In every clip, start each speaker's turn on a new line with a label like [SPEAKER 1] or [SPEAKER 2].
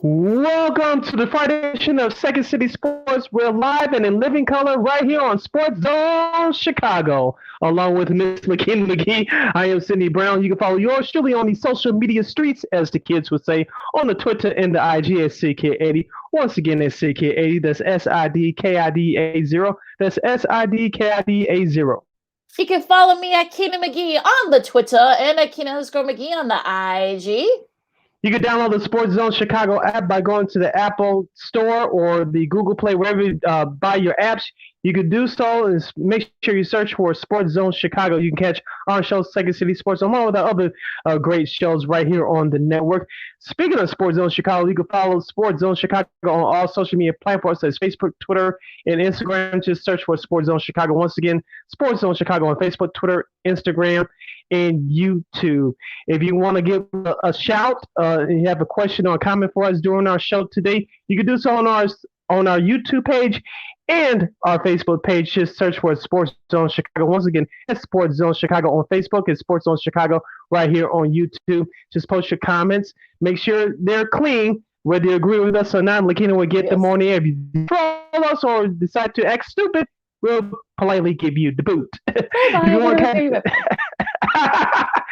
[SPEAKER 1] Welcome to the Friday edition of Second City Sports. We're live and in living color right here on Sports Zone Chicago, along with Miss Lakeena McGee. I am Sidney Brown. You can follow yours truly on the social media streets, as the kids would say, on the Twitter and the IG at SidKid80. Once again, that's SidKid80. That's SIDKIDA0. That's SIDKIDA0.
[SPEAKER 2] You can follow me at Keena McGee on the Twitter and at Keena_McGee on the IG.
[SPEAKER 1] You can download the Sports Zone Chicago app by going to the Apple Store or the Google Play, wherever you buy your apps. You can do so and make sure you search for Sports Zone Chicago. You can catch our show, Second City Sports, along with the other great shows right here on the network. Speaking of Sports Zone Chicago, you can follow Sports Zone Chicago on all social media platforms, such as Facebook, Twitter, and Instagram. Just search for Sports Zone Chicago. Once again, Sports Zone Chicago on Facebook, Twitter, Instagram, and YouTube. If you want to give a shout and you have a question or a comment for us during our show today, you can do so on our YouTube page and our Facebook page. Just search for Sports Zone Chicago. Once again, it's Sports Zone Chicago on Facebook. It's Sports Zone Chicago right here on YouTube. Just post your comments. Make sure they're clean. Whether you agree with us or not, Lakeena will get them on the air. If you troll us or decide to act stupid, we'll politely give you the boot. If you want to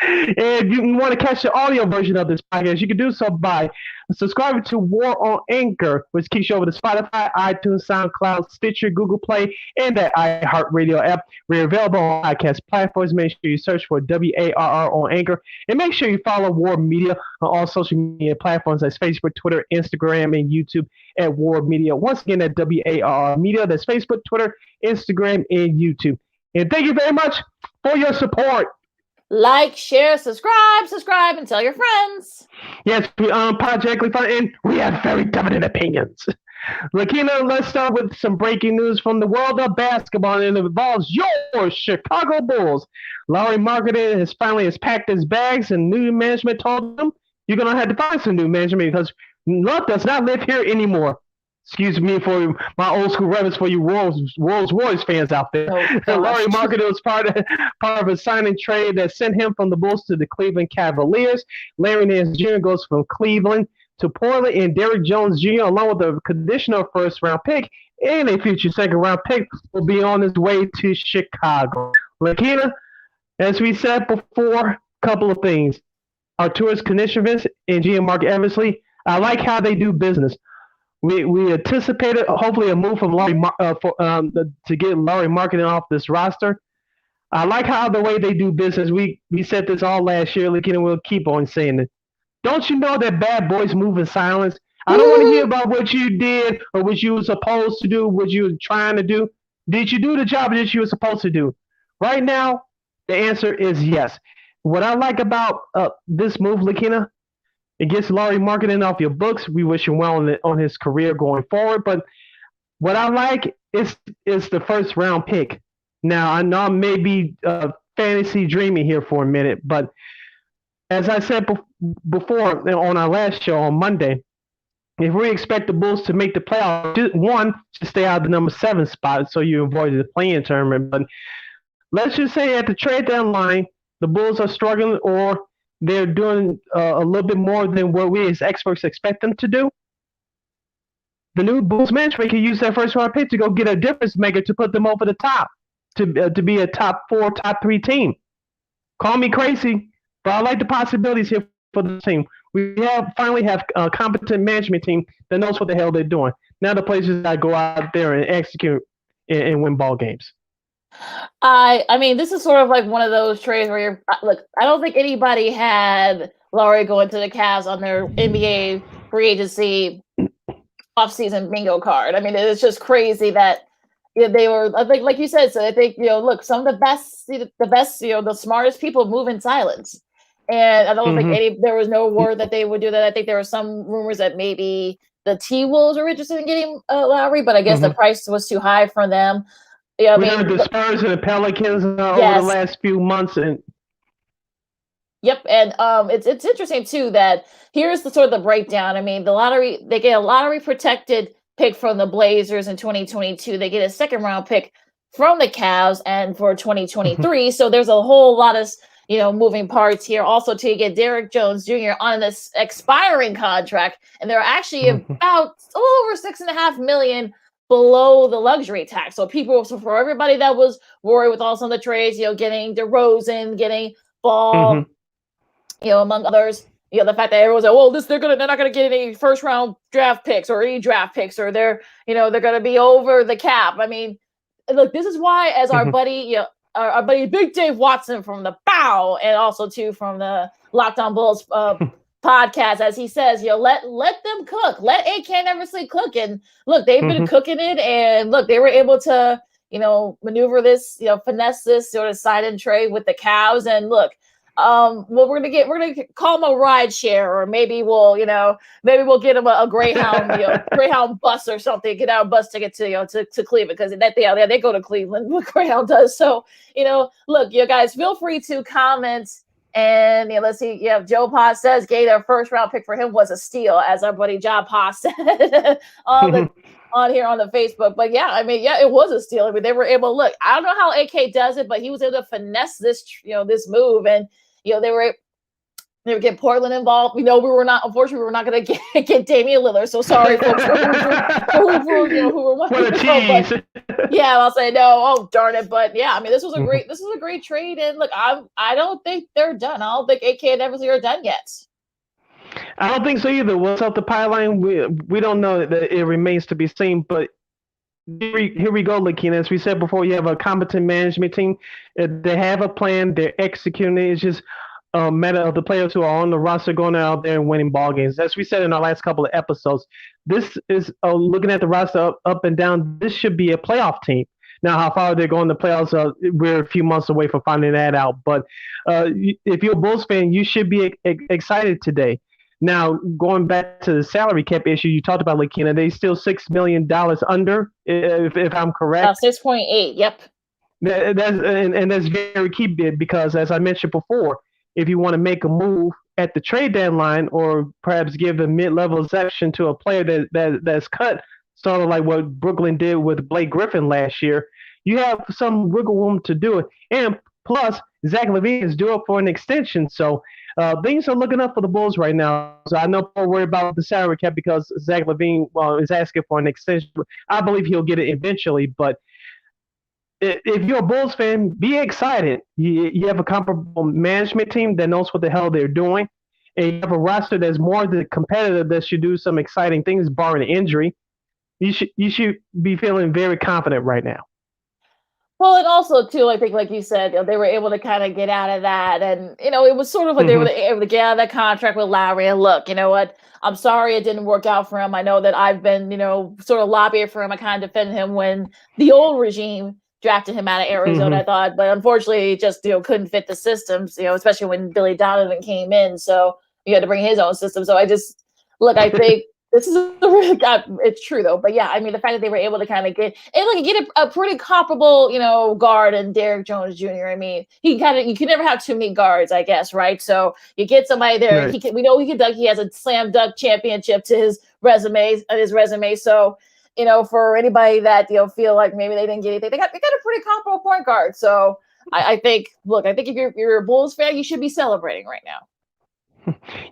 [SPEAKER 1] if you want to catch the audio version of this podcast, you can do so by subscribing to WARR on Anchor, which keeps you over to Spotify, iTunes, SoundCloud, Stitcher, Google Play, and the iHeartRadio app. We're available on podcast platforms. Make sure you search for WARR on Anchor, and make sure you follow WARR Media on all social media platforms like Facebook, Twitter, Instagram, and YouTube at WARR Media. Once again, at WARR Media. That's Facebook, Twitter, Instagram, and YouTube. And thank you very much for your support.
[SPEAKER 2] Like, share, subscribe, and tell your friends.
[SPEAKER 1] Yes, we projectly fun, and we have very dominant opinions. Lakeena, let's start with some breaking news from the world of basketball, and it involves your Chicago Bulls. Lauri Markkanen has packed his bags, and new management told him, you're going to have to find some new management because love does not live here anymore. Excuse me for my old school reference for you Rolls-Royce fans out there. Lauri Markkanen was part of a signing trade that sent him from the Bulls to the Cleveland Cavaliers. Larry Nance Jr. goes from Cleveland to Portland, and Derrick Jones Jr., along with a conditional first-round pick and a future second-round pick, will be on his way to Chicago. Lakeena, as we said before, a couple of things. Arturas Karnisovas and GM Mark Eversley, I like how they do business. We anticipated hopefully a move from Lauri to get Lauri Markkanen off this roster. I like how the way they do business. We said this all last year, and we'll keep on saying it. Don't you know that bad boys move in silence? I don't want to hear about what you did or what you were supposed to do, what you were trying to do. Did you do the job that you were supposed to do? Right now, the answer is yes. What I like about this move, Lakeena, it gets Lauri Markkanen off your books. We wish him well on his career going forward. But what I like is the first round pick. Now, I know I may be fantasy dreaming here for a minute, but as I said before on our last show on Monday, if we expect the Bulls to make the playoffs, one, to stay out of the number 7 spot so you avoid the play-in tournament. But let's just say at the trade deadline, the Bulls are struggling or they're doing a little bit more than what we as experts expect them to do. The new Bulls management can use that first round pick to go get a difference maker to put them over the top, to be a top 4, top 3 team. Call me crazy, but I like the possibilities here for the team. We finally have a competent management team that knows what the hell they're doing. Now the players just got to go out there and execute and win ball games.
[SPEAKER 2] I mean, this is sort of like one of those trades where look, I don't think anybody had Lauri going to the Cavs on their NBA free agency offseason bingo card. I mean, it's just crazy that they were, I think, like you said, so I think, look, some of the best, the smartest people move in silence. And I don't think there was no word that they would do that. I think there were some rumors that maybe the T-Wolves were interested in getting Lauri, but I guess the price was too high for them. Yeah,
[SPEAKER 1] we heard the Spurs and the Pelicans over the last few months, and
[SPEAKER 2] it's interesting too that here's the sort of the breakdown. I mean, they get a lottery protected pick from the Blazers in 2022. They get a second round pick from the Cavs and for 2023. So there's a whole lot of moving parts here. Also, to get Derek Jones Jr. on this expiring contract, and they're actually about a little over $6.5 million below the luxury tax. So for everybody that was worried with all some of the trades, getting DeRozan, getting Ball, among others. The fact that everyone's like, well, they're not gonna get any first round draft picks or any draft picks, or they're gonna be over the cap. I mean, look, this is why, as our buddy, our buddy Big Dave Watson from the Bow, and also too from the Locked On Bulls podcast, as he says, let them cook, let AK Never Sleep cook, and look, they've been cooking it, and look, they were able to maneuver this, finesse this sort of sign and trade with the Cavs, and look. Well, we're gonna call him a ride share, or maybe we'll get him a Greyhound, Greyhound bus or something, get our bus ticket to Cleveland, because they go to Cleveland, what Greyhound does. So, look, you guys, feel free to comment, and let's see. Yeah, Joe Pa says, "Gay, their first round pick for him was a steal," as our buddy Joe Pa said on here on the Facebook. But yeah, it was a steal. They were able. Look, I don't know how AK does it, but he was able to finesse this, this move, and they were getting Portland involved. Unfortunately, we were not going to get Damian Lillard. So sorry, folks, who were
[SPEAKER 1] what a tease.
[SPEAKER 2] Yeah, I'll say no. Oh, darn it! But yeah, this was a great trade. And look, I don't think they're done. I don't think AK and Eversley are done yet.
[SPEAKER 1] I don't think so either. What's up the pipeline? We don't know. That it remains to be seen. But here we go, Lakeena. As we said before, you have a competent management team. They have a plan. They're executing it. It's just a matter of the players who are on the roster going out there and winning ball games. As we said in our last couple of episodes, this is looking at the roster up and down. This should be a playoff team. Now, how far they're going to playoffs, we're a few months away from finding that out. But if you're a Bulls fan, you should be excited today. Now, going back to the salary cap issue you talked about, Lakeena, they still $6 million under, if I'm correct.
[SPEAKER 2] 6.8, yep.
[SPEAKER 1] That's very key, because, as I mentioned before, if you want to make a move at the trade deadline, or perhaps give a mid-level exception to a player that's cut, sort of like what Brooklyn did with Blake Griffin last year, you have some wiggle room to do it. And plus, Zach LaVine is due up for an extension, so things are looking up for the Bulls right now. So I know people worry about the salary cap because Zach LaVine is asking for an extension. I believe he'll get it eventually, but if you're a Bulls fan, be excited. You have a comparable management team that knows what the hell they're doing, and you have a roster that's more competitive, that should do some exciting things, barring injury. You should be feeling very confident right now.
[SPEAKER 2] Well, and also too, I think, like you said, they were able to kind of get out of that, and it was sort of like they were able to get out of that contract with Lauri. And look, you know what? I'm sorry it didn't work out for him. I know that I've been, sort of lobbying for him. I kind of defended him when the old regime drafted him out of Arizona, I thought, but unfortunately, it just couldn't fit the systems. Especially when Billy Donovan came in, so you had to bring his own system. So I just I think. This is it's true though, but yeah, the fact that they were able to kind of get a pretty comparable, guard in Derek Jones Jr. You can never have too many guards, I guess, right? So you get somebody there. Right. We know he can dunk. He has a slam dunk championship to his resume. So for anybody that feel like maybe they didn't get anything, they got a pretty comparable point guard. So I think if you're a Bulls fan, you should be celebrating right now.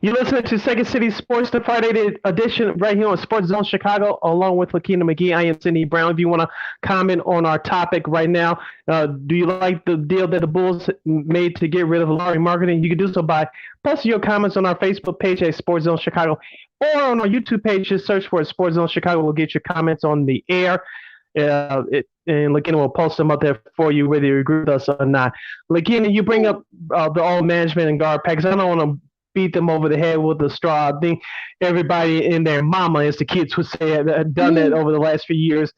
[SPEAKER 1] You're listening to Second City Sports, the Friday edition, right here on Sports Zone Chicago, along with Lakeena McGee. I am Sidney Brown. If you want to comment on our topic right now, do you like the deal that the Bulls made to get rid of Lauri Marketing? You can do so by posting your comments on our Facebook page at Sports Zone Chicago, or on our YouTube page. Just search for Sports Zone Chicago. We'll get your comments on the air. And Lakeena will post them up there for you, whether you agree with us or not. Lakeena, you bring up the all management and guard packs. I don't want to beat them over the head with a straw. I think everybody in their mama, as the kids would say, have done that over the last few years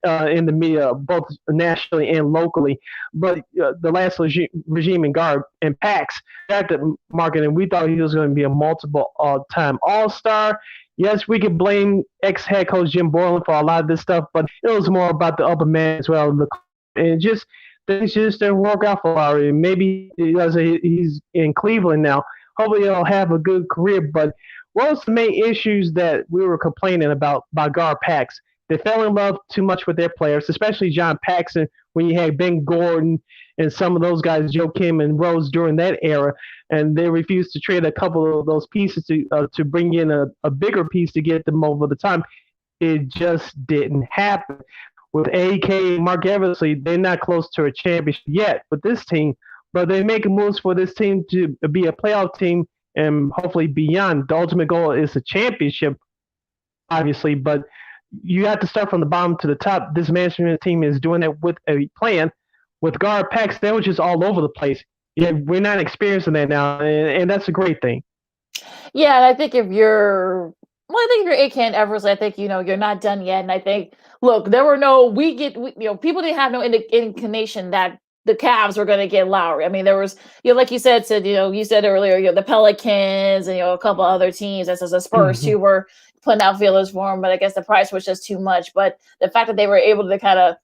[SPEAKER 1] in the media, both nationally and locally. But the last regime in guard and Pax drafted Marketing, we thought he was going to be a multiple time All-Star. Yes, we could blame ex-head coach Jim Borland for a lot of this stuff, but it was more about the upper man as well. And just things just didn't work out for Lauri. Maybe he's in Cleveland now. Hopefully he'll have a good career, but what was the main issues that we were complaining about by guard packs? They fell in love too much with their players, especially John Paxson when you had Ben Gordon and some of those guys, Joe Kim and Rose during that era, and they refused to trade a couple of those pieces to bring in a bigger piece to get them over the time. It just didn't happen. With AK and Mark Eversley, they're not close to a championship yet with this team, but they're making moves for this team to be a playoff team and hopefully beyond. The ultimate goal is a championship, obviously, but you have to start from the bottom to the top. This management team is doing it with a plan. With Gar Pax, they were just all over the place. Yeah, we're not experiencing that now, and that's a great thing.
[SPEAKER 2] Yeah, and I think if you're AK and Eversley, I think you're not done yet. And I think, look, there were people didn't have no inclination that the Cavs were going to get Lauri. I mean, there was, like you said, you said earlier, the Pelicans and a couple other teams, as the Spurs who were putting out feelers for him, but I guess the price was just too much. But the fact that they were able to kind of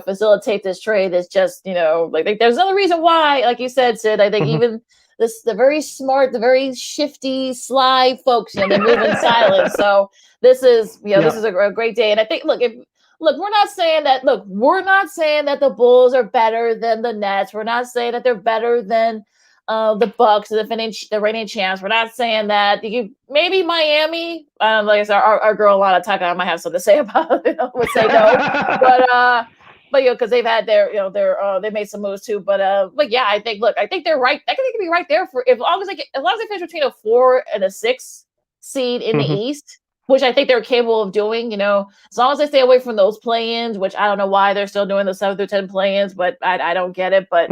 [SPEAKER 2] facilitate this trade is just like there's another reason why, like you said, Sid. I think even the very smart, the very shifty, sly folks, they move in silence. So this is this is a great day. And I think we're not saying that the Bulls are better than the Nets. We're not saying that they're better than the Bucks, the reigning champs. We're not saying that maybe Miami. Like I said, our girl Lana Tucker might have something to say about it. Would say no, but because they've had they made some moves too. But yeah, I think they're right. I think they can be right there for as long as they finish between a 4 and a 6 seed in the East, which I think they're capable of doing. As long as they stay away from those play-ins, which I don't know why they're still doing the 7 through 10 play-ins, but I don't get it. But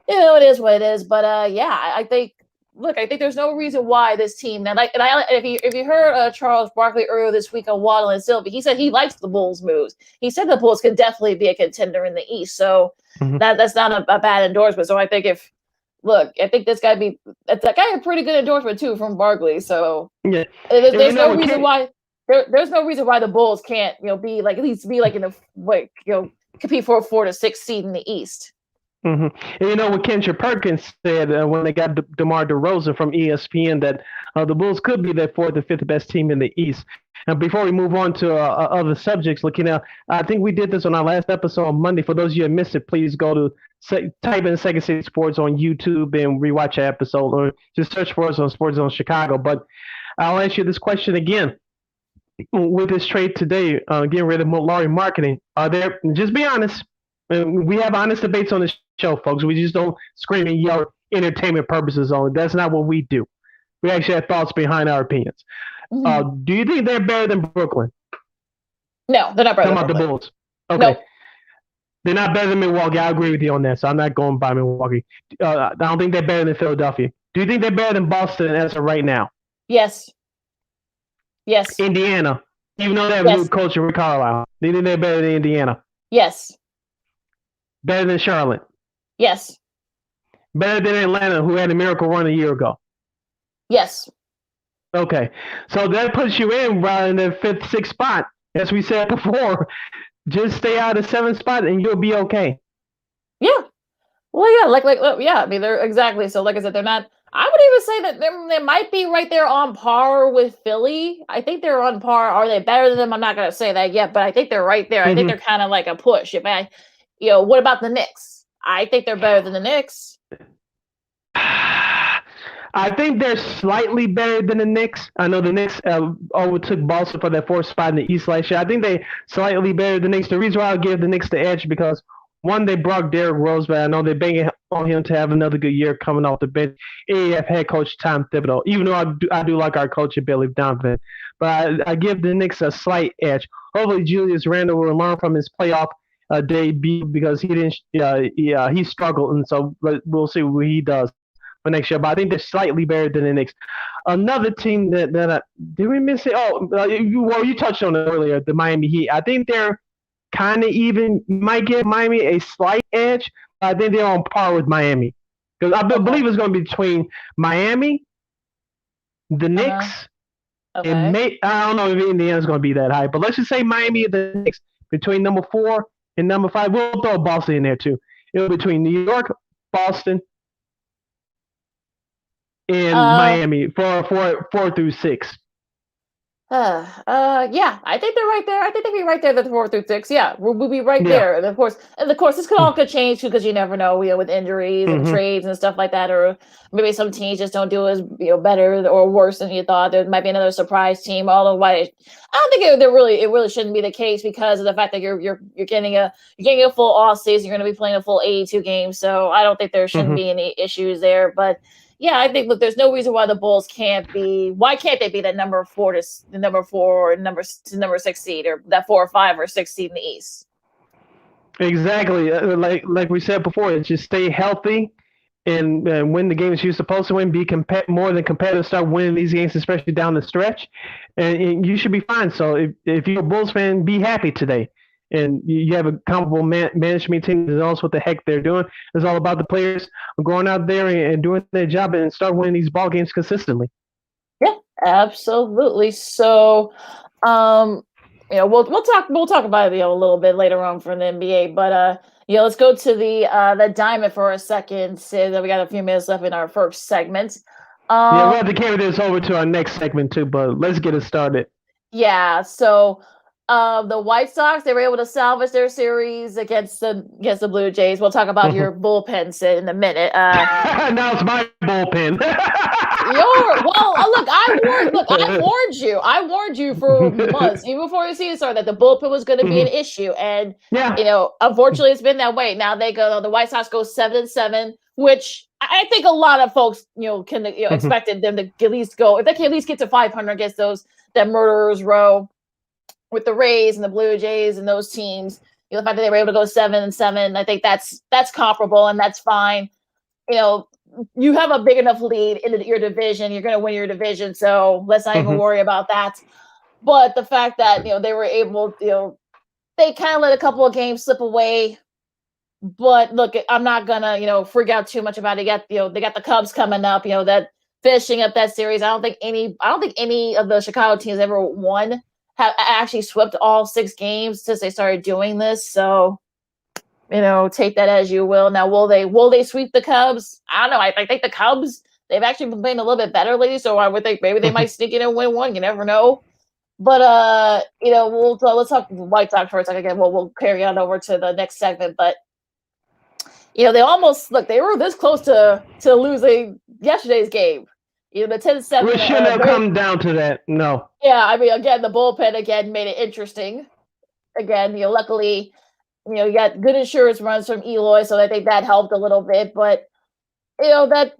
[SPEAKER 2] it is what it is. But yeah, I think there's no reason why this team now. If you heard Charles Barkley earlier this week on Waddle and Sylvie, he said he likes the Bulls' moves. He said the Bulls could definitely be a contender in the East. So that's not a bad endorsement. So I think I think this guy a pretty good endorsement too from Barkley. So yeah, there's no reason why there's no reason why the Bulls can't be like at least be like in the compete for a 4 to 6 seed in the East.
[SPEAKER 1] And what Kendra Perkins said when they got DeMar DeRozan from ESPN, that the Bulls could be the 4th or 5th best team in the East. And before we move on to other subjects, Lakeena, I think we did this on our last episode on Monday. For those of you who missed it, please go to type in Second City Sports on YouTube and rewatch the episode, or just search for us on Sports Zone Chicago. But I'll ask you this question again. With this trade today, getting rid of Lauri marketing, just be honest. We have honest debates on the show, folks. We just don't scream and yell entertainment purposes only. That's not what we do. We actually have thoughts behind our opinions. Do you think they're better than Brooklyn?
[SPEAKER 2] No, they're not better
[SPEAKER 1] than Brooklyn. The Bulls. Okay. Nope. They're not better than Milwaukee. I agree with you on that, so I'm not going by Milwaukee. I don't think they're better than Philadelphia. Do you think they're better than Boston as of right now?
[SPEAKER 2] Yes.
[SPEAKER 1] Indiana. Even though they have a new coach in Rick Carlisle. Do you think they're better than Indiana?
[SPEAKER 2] Yes.
[SPEAKER 1] Better than Charlotte?
[SPEAKER 2] Yes.
[SPEAKER 1] Better than Atlanta, who had a miracle run a year ago?
[SPEAKER 2] Yes.
[SPEAKER 1] Okay. So that puts you in right in the 5th, 6th spot. As we said before, just stay out of 7th spot and you'll be okay.
[SPEAKER 2] Yeah. Well, yeah, yeah. I mean, they're exactly. So like I said, they're not. I would even say that they might be right there on par with Philly. I think they're on par. Are they better than them? I'm not going to say that yet, but I think they're right there. I think they're kind of like a push. What about the Knicks? I think they're better than the Knicks.
[SPEAKER 1] I think they're slightly better than the Knicks. I know the Knicks overtook Boston for their 4th spot in the East last year. I think they're slightly better than the Knicks. The reason why I'll give the Knicks the edge because, one, they brought Derrick Rose, but I know they're banging on him to have another good year coming off the bench. AAF head coach Tom Thibodeau, even though I do like our coach Billy Donovan. But I give the Knicks a slight edge. Hopefully Julius Randle will learn from his playoff debut because he struggled, and so we'll see what he does for next year. But I think they're slightly better than the Knicks. Another team that did we miss it? You touched on it earlier, the Miami Heat. I think they're kind of even. You might give Miami a slight edge. I think they're on par with Miami because I believe it's going to be between Miami, the Knicks, and I don't know if Indiana's going to be that high, but let's just say Miami and the Knicks between number 4 and number 5. We'll throw Boston in there too. It'll be between New York, Boston, and Miami for 4 through 6.
[SPEAKER 2] Yeah, I think they're right there. I think they'll be right there, the 4 through 6. Yeah, we'll be right
[SPEAKER 1] Yeah.
[SPEAKER 2] there. And of course, this could change too, because you never know, with injuries and
[SPEAKER 1] Hmm.
[SPEAKER 2] trades and stuff like that, or maybe some teams just don't do as better or worse than you thought. There might be another surprise team. Although, I don't think it really shouldn't be the case, because of the fact that you're getting a full off season. You're going to be playing a full 82 games, so I don't think there shouldn't
[SPEAKER 1] Hmm.
[SPEAKER 2] be any issues there. But yeah, I think, look, there's no reason why the Bulls can't be. Why can't they be the number four or number 6 seed, or that 4 or 5 or 6 seed in the East?
[SPEAKER 1] Exactly. Like we said before, it's just stay healthy and win the games you're supposed to win. Be more than competitive. Start winning these games, especially down the stretch, and you should be fine. So if you're a Bulls fan, be happy today. And you have a comparable management team that knows what the heck they're doing. It's all about the players going out there and doing their job and start winning these ball games consistently.
[SPEAKER 2] Yeah, absolutely. So, um, we'll talk about it, a little bit later on from the NBA, but let's go to the diamond for a second. Sid, we got a few minutes left in our first segment.
[SPEAKER 1] Yeah, we'll
[SPEAKER 2] Um,
[SPEAKER 1] have to carry this over to our next segment too, but let's get it started.
[SPEAKER 2] Yeah, so the White Sox, they were able to salvage their series against the Blue Jays. We'll talk about your bullpen, Sid, in a minute.
[SPEAKER 1] Now it's my bullpen.
[SPEAKER 2] Look, I warned you. I warned you for months, even before the season started, that the bullpen was going to be an issue, and
[SPEAKER 1] Yeah.
[SPEAKER 2] unfortunately, it's been that way. Now the White Sox go 7-7, which I think a lot of folks, can expected them to at least go, if they can at least get to 500 against that murderers row with the Rays and the Blue Jays and those teams. The fact that they were able to go 7-7, I think that's comparable, and that's fine. You have a big enough lead in your division. You're going to win your division, so let's not even worry about that. But the fact that they were able, they kind of let a couple of games slip away. But look, I'm not gonna freak out too much about it. They got the Cubs coming up. That finishing up that series. I don't think any of the Chicago teams ever won, have actually swept all 6 games since they started doing this. So take that as you will. Now, will they sweep the Cubs? I don't know. I think the Cubs, they've actually been playing a little bit better lately, so I would think maybe they might sneak in and win one. You never know. But let's talk White Sox for a second again. We'll carry on over to the next segment. But they almost they were this close to losing yesterday's game. The 10-7.
[SPEAKER 1] We shouldn't have come down to that. No.
[SPEAKER 2] Yeah, I mean, again, the bullpen again made it interesting. Again, luckily, you got good insurance runs from Eloy, so I think that helped a little bit. But that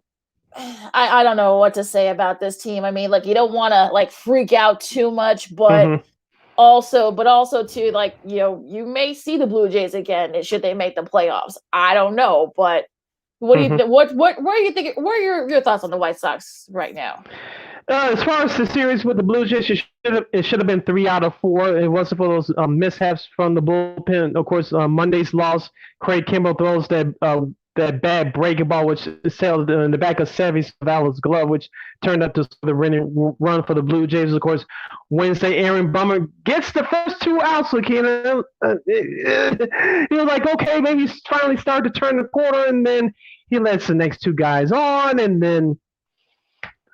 [SPEAKER 2] I don't know what to say about this team. I mean, you don't want to freak out too much, but also too, you may see the Blue Jays again should they make the playoffs. I don't know, but what do you think? What are you thinking? What are your thoughts on the White Sox right now?
[SPEAKER 1] As far as the series with the Blue Jays, it should have been 3 out of 4. It wasn't for those mishaps from the bullpen. Of course, Monday's loss, Craig Kimbrell throws that bad breaking ball, which sailed in the back of Savvy Savalas' glove, which turned out to the run for the Blue Jays. Of course, Wednesday, Aaron Bummer gets the first 2 outs. Lakeena. He was like, okay, maybe he's finally started to turn the corner, and then he lets the next 2 guys on, and then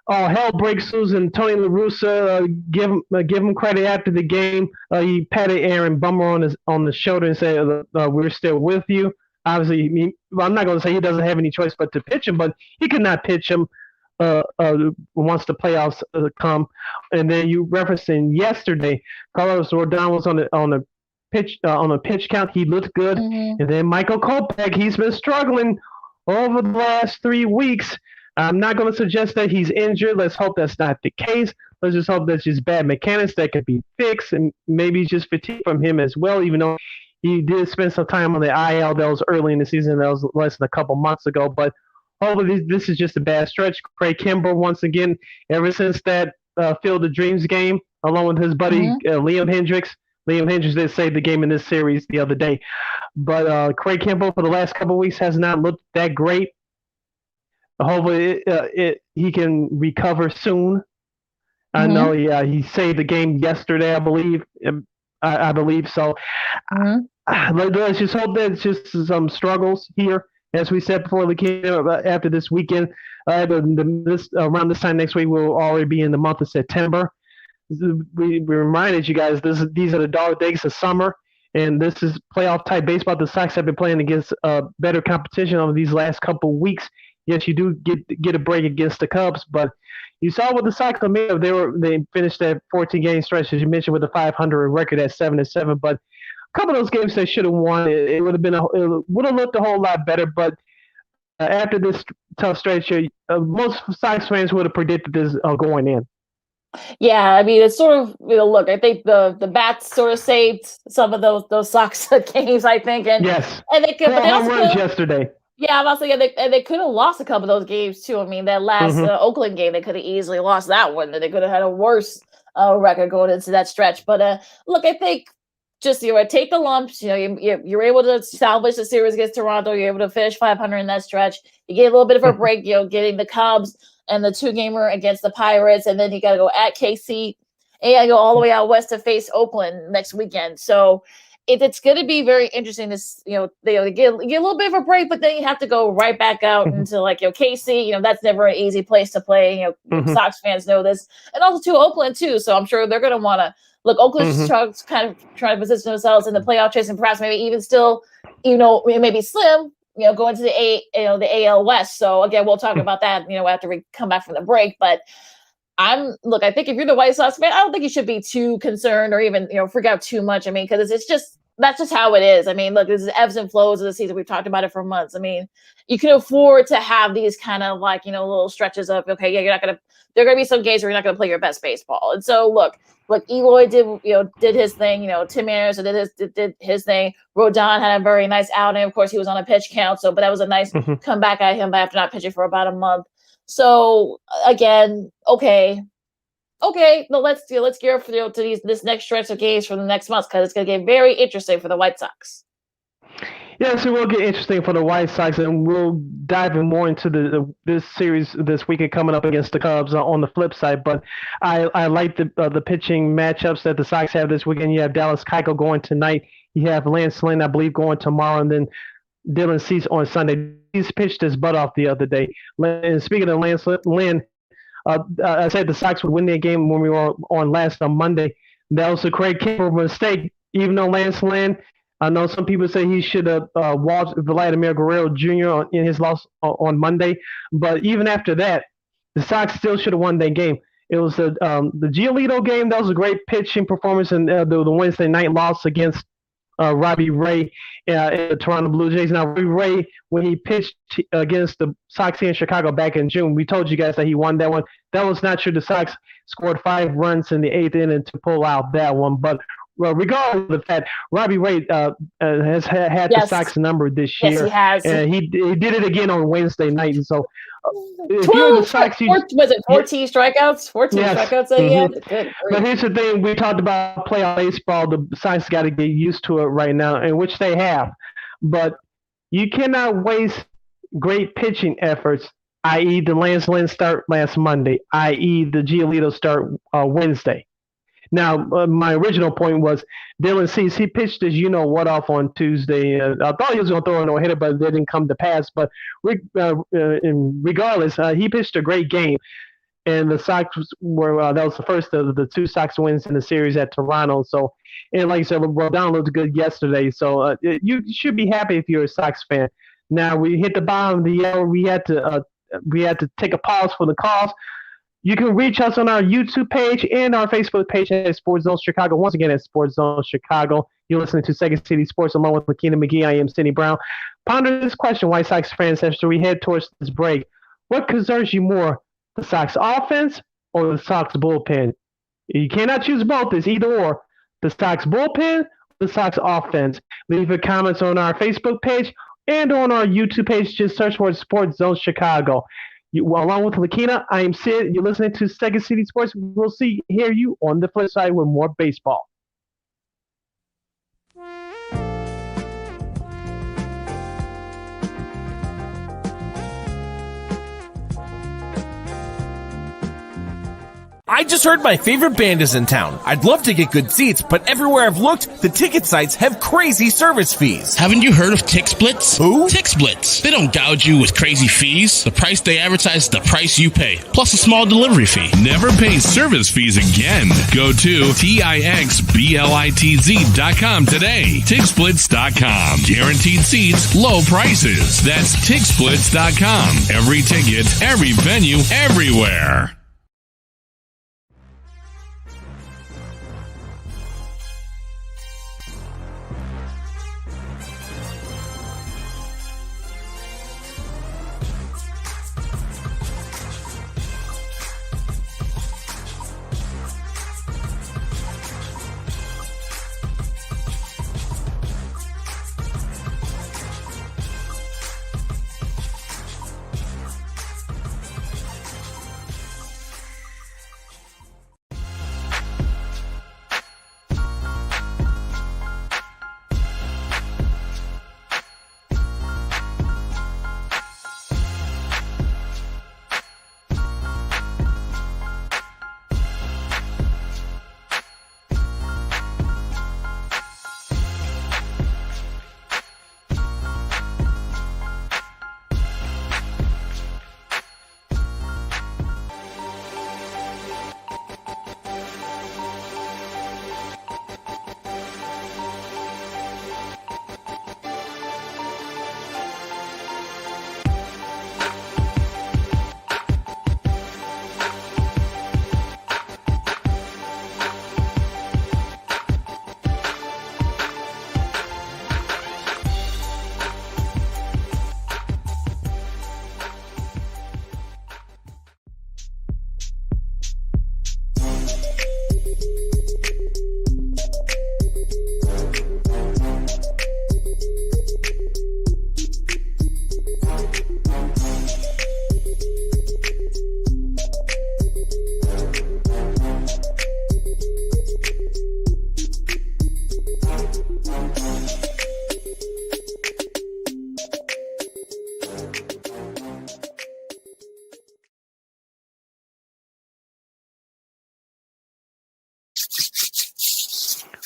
[SPEAKER 1] hell breaks loose, and Tony La Russa give him credit after the game. He patted Aaron Bummer on the shoulder and said, "We're still with you." Obviously, I'm not going to say he doesn't have any choice but to pitch him, but he could not pitch him once the playoffs come. And then you referencing yesterday, Carlos Rodon was on a pitch count. He looked good, and then Michael Kopech, he's been struggling over the last 3 weeks. I'm not going to suggest that he's injured. Let's hope that's not the case. Let's just hope that's just bad mechanics that can be fixed, and maybe just fatigue from him as well, even though he did spend some time on the IL. That was early in the season. That was less than a couple months ago. But hopefully this is just a bad stretch. Craig Kimbrell, once again, ever since that Field of Dreams game, along with his buddy Liam Hendricks. Liam Hendricks did save the game in this series the other day. But Craig Kimbrell, for the last couple of weeks, has not looked that great. Hopefully he can recover soon. I know he saved the game yesterday, I believe. I believe so. Let's just hope that it's just some struggles here. As we said before, after this weekend, around this time next week, we'll already be in the month of September. we reminded you guys these are the dog days of summer, and this is playoff type baseball. The Sox have been playing against better competition over these last couple of weeks. Yes, you do get a break against the Cubs, but you saw what the Sox are made of. They finished that 14 game stretch as you mentioned with a 500 record at 7-7, but a couple of those games they should have won. It would have it would have looked a whole lot better, but after this tough stretch, most Sox fans would have predicted this going in.
[SPEAKER 2] Yeah, I mean, it's sort of, look, I think the bats sort of saved some of those Sox games, I think,
[SPEAKER 1] yes,
[SPEAKER 2] and they could, but they also
[SPEAKER 1] runs yesterday.
[SPEAKER 2] Yeah, I'm about to say, they could have lost a couple of those games too. I mean, that last Oakland game, they could have easily lost that one. They could have had a worse record going into that stretch. But look, I think just take the lumps. You're able to salvage the series against Toronto. You're able to finish 500 in that stretch. You get a little bit of a break. Getting the Cubs and the 2-gamer against the Pirates, and then you got to go at KC, and you got to go all the way out west to face Oakland next weekend. So it's going to be very interesting to they get a little bit of a break, but then you have to go right back out into KC. That's never an easy place to play. Sox fans know this, and also to Oakland too. So I'm sure they're going to want to look. Oakland's kind of trying to position themselves in the playoff chase, and perhaps maybe even still, maybe slim. Going to the AL West. So again, we'll talk about that, after we come back from the break. But I think if you're the White Sox fan, I don't think you should be too concerned or even, freak out too much. I mean, because that's just how it is. I mean, look, this is ebbs and flows of the season. We've talked about it for months. I mean, you can afford to have these kind of little stretches of, okay, yeah, there are going to be some games where you're not going to play your best baseball. And so look, Eloy did his thing, Tim Anderson did his thing. Rodon had a very nice outing. Of course, he was on a pitch count. But that was a nice comeback at him after not pitching for about a month. So again, okay, but let's gear up for this next stretch of games for the next month, because it's going to get very interesting for the White Sox.
[SPEAKER 1] Yes, it will get interesting for the White Sox, and we'll dive in more into this series this weekend coming up against the Cubs on the flip side. But I like the pitching matchups that the Sox have this weekend. You have Dallas Keuchel going tonight. You have Lance Lynn, I believe, going tomorrow, and then Dylan Cease on Sunday. He's pitched his butt off the other day. And speaking of Lance Lynn, I said the Sox would win their game when we were on last on Monday. That was a Craig Kimbrell mistake. Even though Lance Lynn, I know some people say he should have walked Vladimir Guerrero Jr. in his loss on Monday, but even after that, the Sox still should have won that game. It was the Giolito game. That was a great pitching performance, and the Wednesday night loss against Robbie Ray in the Toronto Blue Jays. Now, Robbie Ray, when he pitched against the Sox here in Chicago back in June, we told you guys that he won that one. That was not true. The Sox scored 5 runs in the 8th inning to pull out that one, but regardless of the fact, Robbie Ray has had the Sox number this year.
[SPEAKER 2] Yes, he has.
[SPEAKER 1] And he did it again on Wednesday night. And so, if
[SPEAKER 2] 12,
[SPEAKER 1] you're the Sox,
[SPEAKER 2] was it 14 strikeouts? 14 strikeouts that he had? Good.
[SPEAKER 1] But here's the thing. We talked about playoff baseball. The Sox got to get used to it right now, and which they have. But you cannot waste great pitching efforts, i.e. the Lance Lynn start last Monday, i.e. the Giolito start Wednesday. Now, my original point was Dylan Cease. He pitched his off on Tuesday. I thought he was going to throw a no-hitter, but it didn't come to pass. But regardless, he pitched a great game. And the Sox were that was the first of the 2 Sox wins in the series at Toronto. So, and like I said, Rodon looked good yesterday. So you should be happy if you're a Sox fan. Now, we hit the bottom of the hour. We had to take a pause for the calls. You can reach us on our YouTube page and our Facebook page at Sports Zone Chicago. Once again, at Sports Zone Chicago. You're listening to Second City Sports along with Lakeena McGee. I am Sidney Brown. Ponder this question, White Sox fans, as we head towards this break. What concerns you more, the Sox offense or the Sox bullpen? You cannot choose both. It's either or. The Sox bullpen or the Sox offense. Leave your comments on our Facebook page and on our YouTube page. Just search for Sports Zone Chicago. Along with Lakeena, I am Sid. You're listening to Second City Sports. We'll hear you on the flip side with more baseball.
[SPEAKER 3] I just heard my favorite band is in town. I'd love to get good seats, but everywhere I've looked, the ticket sites have crazy service fees.
[SPEAKER 4] Haven't you heard of TickSplits?
[SPEAKER 3] Who?
[SPEAKER 4] TickSplits. They don't gouge you with crazy fees. The price they advertise is the price you pay, plus a small delivery fee.
[SPEAKER 5] Never pay service fees again. Go to TIXBLITZ.com today. TickSplits.com. Guaranteed seats, low prices. That's TickSplits.com. Every ticket, every venue, everywhere.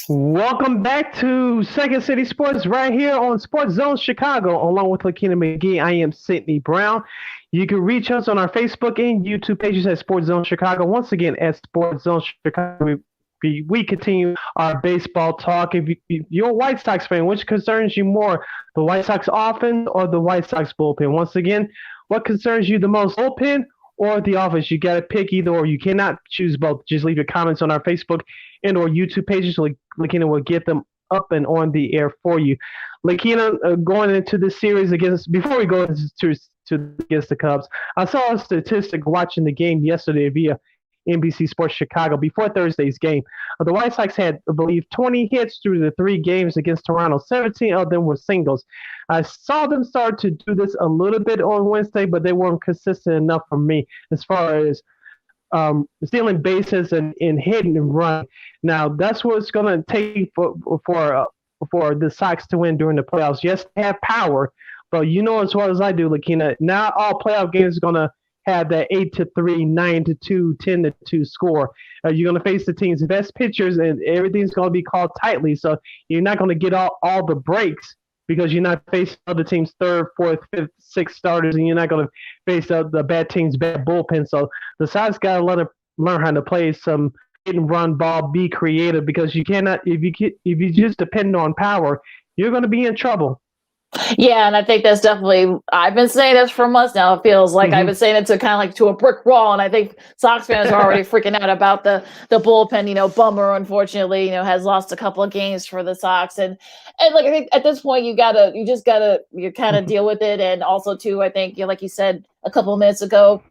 [SPEAKER 1] Welcome back to Second City Sports right here on Sports Zone Chicago. Along with Lakeena McGee, I am Sidney Brown. You can reach us on our Facebook and YouTube pages at Sports Zone Chicago. Once again, at Sports Zone Chicago, we continue our baseball talk. If you're a White Sox fan, which concerns you more, the White Sox offense or the White Sox bullpen? Once again, what concerns you the most, bullpen or the offense? You got to pick either or. You cannot choose both. Just leave your comments on our Facebook and or YouTube pages. So Lakeena will get them up and on the air for you. Lakeena, going into this series before we go into against the Cubs, I saw a statistic watching the game yesterday via NBC Sports Chicago before Thursday's game. The White Sox had, I believe, 20 hits through the 3 games against Toronto. 17 of them were singles. I saw them start to do this a little bit on Wednesday, but they weren't consistent enough for me as far as stealing bases and hitting and run. Now, that's what it's going to take for the Sox to win during the playoffs. Yes, they have power, but you know as well as I do, Lakeena, not all playoff games are going to have that 8-3, 9-2, 10-2 score. You're going to face the team's best pitchers, and everything's going to be called tightly. So you're not going to get all the breaks because you're not facing other teams' third, fourth, fifth, sixth starters, and you're not going to face the bad team's bad bullpen. So the Sox got to learn how to play some hit and run ball, be creative, because you cannot if you just depend on power, you're going to be in trouble.
[SPEAKER 2] Yeah, and I think that's definitely, I've been saying this for months now. It feels like I've been saying it to kind of like to a brick wall, and I think Sox fans are already freaking out about the bullpen. Bummer, unfortunately, has lost a couple of games for the Sox, and like I think at this point you kind of deal with it, and also too, I think like you said a couple of minutes ago,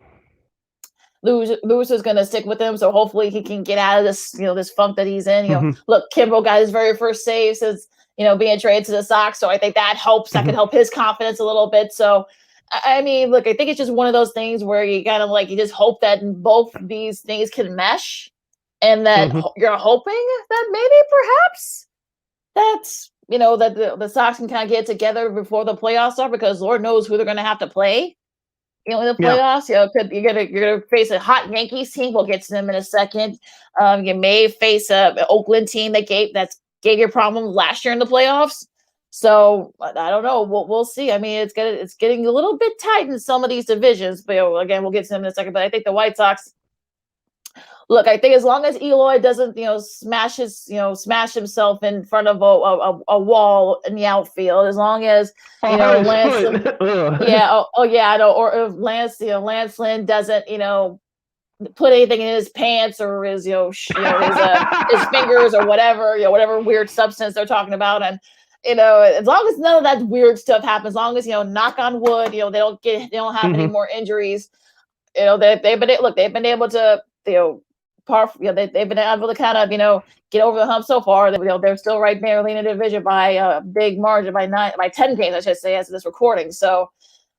[SPEAKER 2] Lewis is going to stick with him, so hopefully he can get out of this this funk that he's in. Look, Kimbrel got his very first save since being traded to the Sox. So I think that helps. That can help his confidence a little bit. So, I mean, look, I think it's just one of those things where you kind of you just hope that both these things can mesh, and that you're hoping that maybe perhaps that's, that the Sox can kind of get together before the playoffs start, because Lord knows who they're going to have to play in the playoffs. You're gonna face a hot Yankees team. We'll get to them in a second. You may face an Oakland team that gave you problems last year in the playoffs. So I don't know. We'll see. I mean, it's getting a little bit tight in some of these divisions. But again, we'll get to them in a second. But I think the White Sox. Look, I think as long as Eloy doesn't, smash himself in front of a wall in the outfield, as long as Lance, I know, or if Lance Lynn doesn't, put anything in his pants or his, his fingers or whatever weird substance they're talking about, and as long as none of that weird stuff happens, as long as knock on wood, they don't have any more injuries, they've been able to, they've been able to kind of, get over the hump so far. They're still right there leading the division by a big margin, by 10 games, I should say, as of this recording. So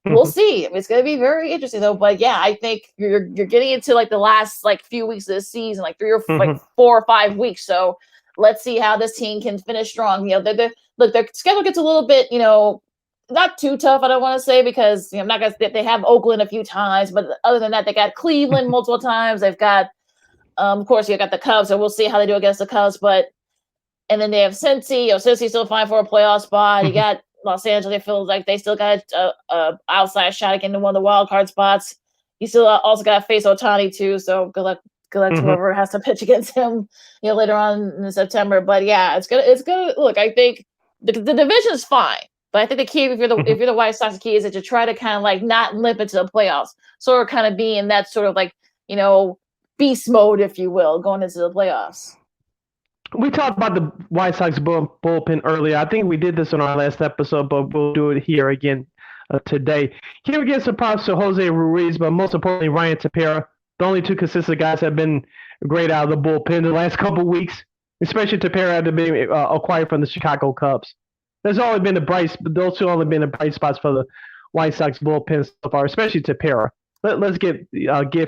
[SPEAKER 2] we'll see. It's going to be very interesting, though. But yeah, I think you're getting into the last few weeks of the season, 4 or 5 weeks. So let's see how this team can finish strong. Their schedule gets a little bit, not too tough, I don't want to say, because I'm not gonna. They have Oakland a few times, but other than that, they got Cleveland multiple times. They've got, of course, you got the Cubs, so we'll see how they do against the Cubs. And then they have Cincy. Cincy's still fine for a playoff spot. You got Los Angeles. It feels like they still got a outside shot again to one of the wild card spots. You still also got to face Ohtani too. So good luck to whoever has to pitch against him, later on in September. But yeah, it's gonna look. I think the division's fine. But I think the key, if you're the White Sox, the key is that you try to kind of not limp into the playoffs, sort of kind of be in that sort of beast mode, if you will, going into the playoffs.
[SPEAKER 1] We talked about the White Sox bullpen earlier. I think we did this on our last episode, but we'll do it here again today. Here we get some props to Jose Ruiz, but most importantly, Ryan Tepera. The only two consistent guys have been great out of the bullpen the last couple of weeks, especially Tepera after being acquired from the Chicago Cubs. Those two only been the bright spots for the White Sox bullpen so far, especially Tepera. Let's give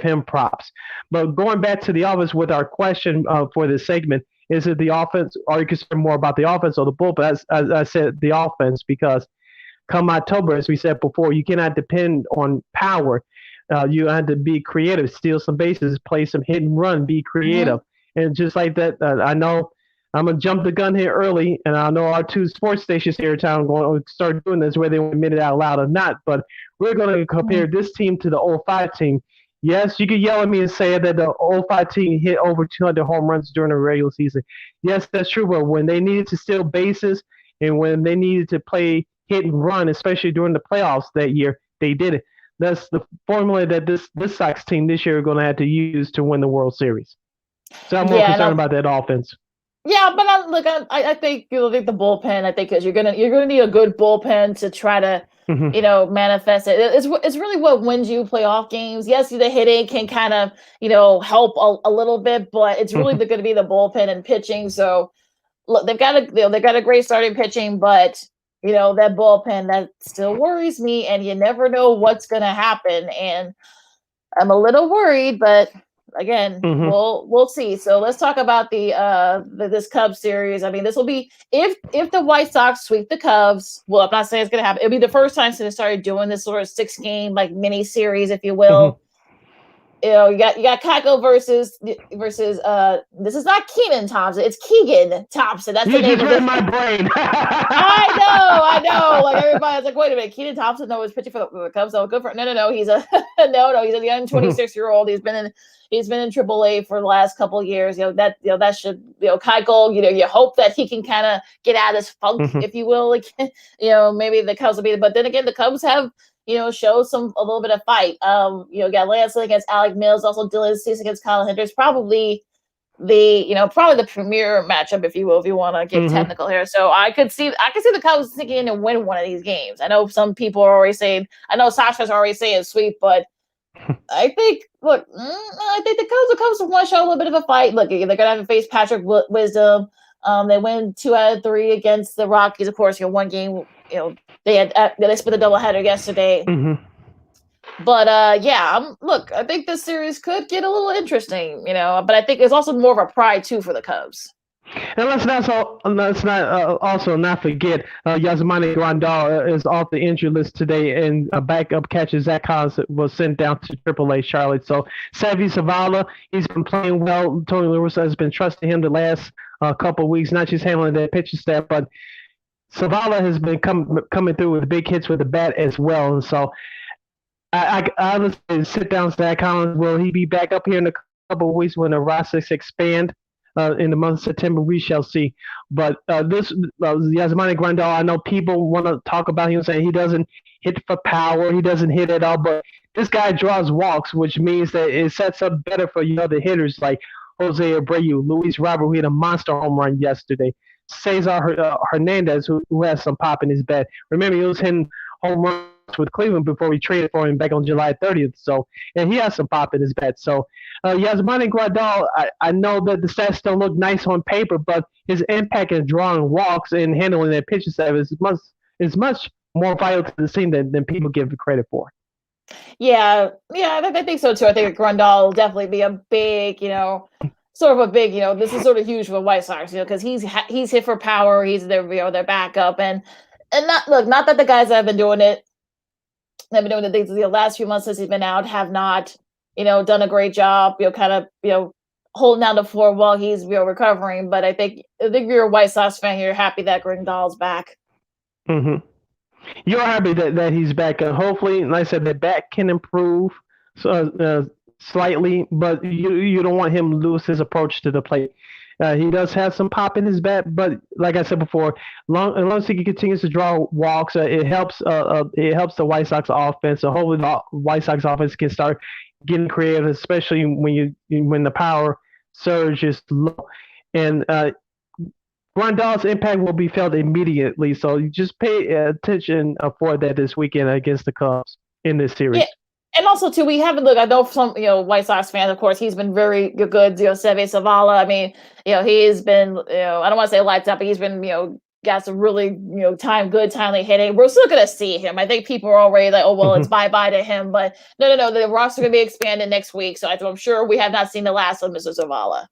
[SPEAKER 1] him props. But going back to the offense with our question for this segment, is it the offense? Are you concerned more about the offense or the bullpen? As I said, the offense, because come October, as we said before, you cannot depend on power. You have to be creative, steal some bases, play some hit and run, be creative. And just like that, I know I'm going to jump the gun here early, and I know our two sports stations here in town are going to start doing this, whether they admit it out loud or not, but we're going to compare this team to the 05 team. Yes, you could yell at me and say that the 05 team hit over 200 home runs during the regular season. Yes, that's true, but when they needed to steal bases and when they needed to play hit and run, especially during the playoffs that year, they did it. That's the formula that this Sox team this year are going to have to use to win the World Series. So I'm more concerned about that offense.
[SPEAKER 2] Yeah, but I think the bullpen. I think because you're gonna need a good bullpen to try to manifest it. It's really what wins you playoff games. Yes, the hitting can kind of help a little bit, but it's really going to be the bullpen and pitching. So look, they've got a great starting pitching, but that bullpen that still worries me, and you never know what's going to happen. And I'm a little worried, but. Again, we'll see. So let's talk about this Cubs series. I mean, this will be if the White Sox sweep the Cubs. Well, I'm not saying it's going to happen. It'll be the first time since they started doing this sort of 6-game mini series, if you will. You got Keiko versus this is not Keenan Thompson, it's Keegan Thompson. That's the name of it. My brain. I know. Like everybody's like, wait a minute, Keenan Thompson was pitching for the Cubs. So good for no. He's a he's a young 26-year-old. He's been in AAA for the last couple of years. That should Keiko. You hope that he can kind of get out of this funk, if you will. Maybe the Cubs will be. But then again, the Cubs have. Show a little bit of fight. Got Lance against Alec Mills, also Dylan Cease against Kyle Hendricks. Probably the premier matchup, if you will, if you want to get technical here. So I could see the Cubs sneaking in and win one of these games. I know some people are already saying, Sasha's already saying sweep, but I think the Cubs want to show a little bit of a fight. Look, they're gonna have to face Patrick Wisdom. They win 2 out of 3 against the Rockies. Of course, one game. They split the doubleheader yesterday. But I think this series could get a little interesting, but I think it's also more of a pride too for the Cubs.
[SPEAKER 1] And let's not also not forget Yasmani Grandal is off the injury list today, and a backup catcher Zach Collins was sent down to AAA Charlotte. So Savvy Zavala, he's been playing well. Tony La Russa has been trusting him the last couple of weeks, not just handling that pitching staff, but Zavala has been coming through with big hits with the bat as well. And so I honestly sit down, Zach Collins. Will he be back up here in a couple of weeks when the rosters expand? In the month of September, we shall see. But this Yasmani Grandal, I know people want to talk about him saying he doesn't hit for power, he doesn't hit at all, but this guy draws walks, which means that it sets up better for your other hitters like Jose Abreu, Luis Robert, who hit a monster home run yesterday, Cesar Hernandez, who has some pop in his bat. Remember, he was hitting home runs with Cleveland before we traded for him back on July 30th. So, and he has some pop in his bat. So, Yasmani Grandal, I know that the stats don't look nice on paper, but his impact in drawing walks and handling that pitching staff is much more vital to the team than people give it credit for.
[SPEAKER 2] Yeah, I think so too. I think Grandal will definitely be a big, sort of a big, this is sort of huge for the White Sox, because he's hit for power. He's their backup, and not that the guys that have been doing it, have been doing the things the last few months since he's been out have not, done a great job, kind of, holding down the floor while he's recovering. But I think you're a White Sox fan. You're happy that Grandal's back.
[SPEAKER 1] Mm-hmm. You're happy that he's back, and hopefully, like I said, that back can improve slightly, but you don't want him to lose his approach to the plate. He does have some pop in his bat, but like I said before, as long as he continues to draw walks, it helps the White Sox offense. So hopefully the White Sox offense can start getting creative, especially when the power surge is low. And Grandal's impact will be felt immediately. So you just pay attention for that this weekend against the Cubs in this series.
[SPEAKER 2] Yeah. And also, too, we haven't looked. I know some, White Sox fans, of course, he's been very good. Seve Zavala. I mean, he's been, I don't want to say lights up, but he's been, got some really, good, timely hitting. We're still going to see him. I think people are already like, oh, well, it's bye-bye to him. But no, the roster going to be expanded next week. So I'm sure we have not seen the last of Mr. Zavala.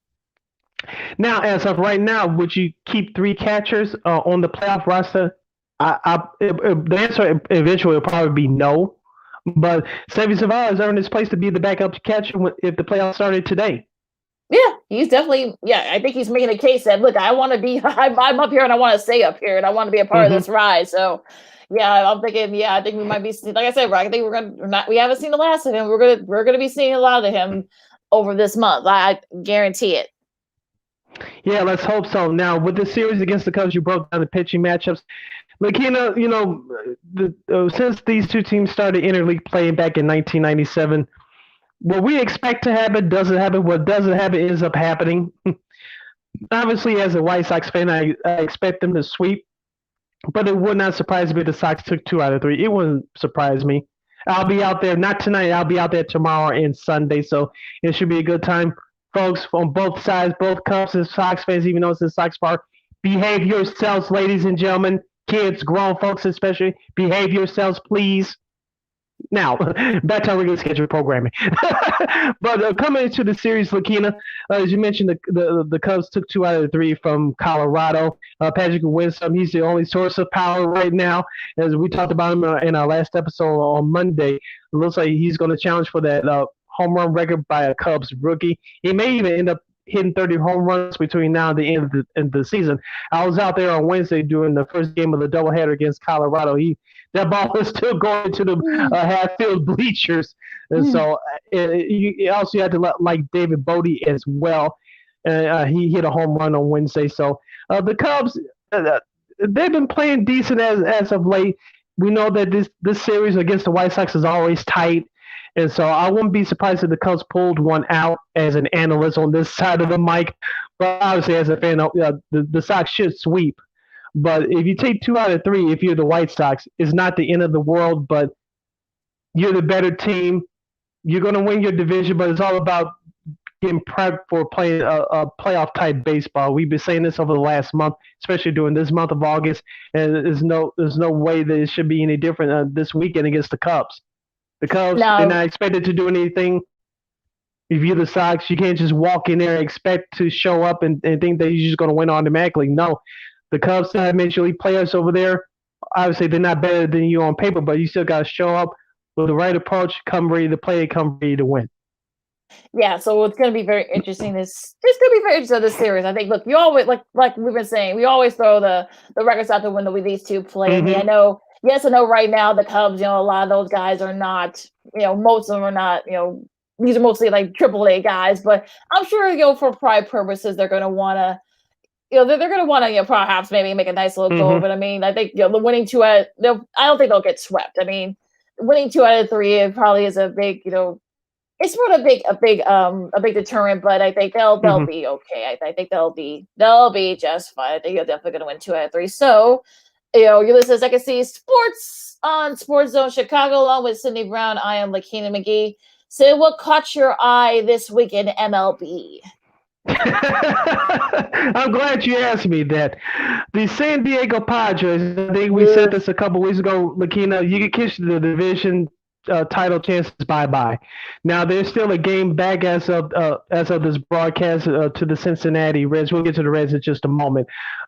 [SPEAKER 1] Now, as of right now, would you keep 3 catchers on the playoff roster? The answer eventually will probably be no. But Savvy Zavala has earned his place to be the backup catcher if the playoffs started today.
[SPEAKER 2] Yeah, he's definitely. Yeah, I think he's making a case that look, I want to be. I'm up here and I want to stay up here and I want to be a part of this ride. So, yeah, I'm thinking. Yeah, I think we might be. Like I said, I think we haven't seen the last of him. We're gonna be seeing a lot of him over this month. I guarantee it.
[SPEAKER 1] Yeah, let's hope so. Now, with the series against the Cubs, you broke down the pitching matchups. Lakeena, since these two teams started interleague play back in 1997, what we expect to happen doesn't happen. What doesn't happen ends up happening. Obviously, as a White Sox fan, I expect them to sweep, but it would not surprise me if the Sox took 2 out of 3. It wouldn't surprise me. I'll be out there, not tonight, I'll be out there tomorrow and Sunday, so it should be a good time. Folks on both sides, both Cubs and Sox fans, even though it's in Sox Park, behave yourselves, ladies and gentlemen. Kids, grown folks especially, behave yourselves, please. Now, back to our regular scheduled programming. But coming into the series, Lakeena, as you mentioned, the Cubs took 2 out of 3 from Colorado. Patrick Winston, he's the only source of power right now. As we talked about him in our last episode on Monday, it looks like he's going to challenge for that home run record by a Cubs rookie. He may even end up hitting 30 home runs between now and the end of the season. I was out there on Wednesday during the first game of the doubleheader against Colorado. That ball was still going to the half-field bleachers. And so you also had to like David Bodie as well. He hit a home run on Wednesday. So the Cubs, they've been playing decent as of late. We know that this series against the White Sox is always tight. And so I wouldn't be surprised if the Cubs pulled one out as an analyst on this side of the mic. But obviously, as a fan, the Sox should sweep. But if you take 2 out of 3, if you're the White Sox, it's not the end of the world, but you're the better team. You're going to win your division, but it's all about getting prepped for playing a playoff-type baseball. We've been saying this over the last month, especially during this month of August, and there's no way that it should be any different this weekend against the Cubs. The Cubs, they're not expected to do anything if you're the Sox, you can't just walk in there and expect to show up and think that you're just going to win automatically. No, the Cubs have major league players over there. Obviously, they're not better than you on paper, but you still got to show up with the right approach, come ready to play, come ready to win.
[SPEAKER 2] Yeah, so it's going to be very interesting. It's going to be very interesting this series. I think. Look, you always like we've been saying, we always throw the records out the window with these two play. I mean, I know. Yes, I know. Right now, the Cubs, a lot of those guys are not. Most of them are not. These are mostly like AAA guys, but I'm sure for pride purposes, they're going to want to. They're going to want to perhaps maybe make a nice little goal. But I mean, I think the winning two out. I don't think they'll get swept. I mean, winning 2 out of 3 it probably is a big. It's not a big deterrent, but I think they'll be okay. I think they'll be just fine. I think you're definitely going to win 2 out of 3. So, you're listening to I Can See Sports on Sports Zone Chicago, along with Sidney Brown. I am Lakeena McGee. Sid, what caught your eye this week in MLB?
[SPEAKER 1] I'm glad you asked me that. The San Diego Padres, I think we said this a couple weeks ago, Lakeena, you get kiss the division title chances bye. Now there's still a game back as of this broadcast to the Cincinnati Reds. We'll get to the Reds in just a moment,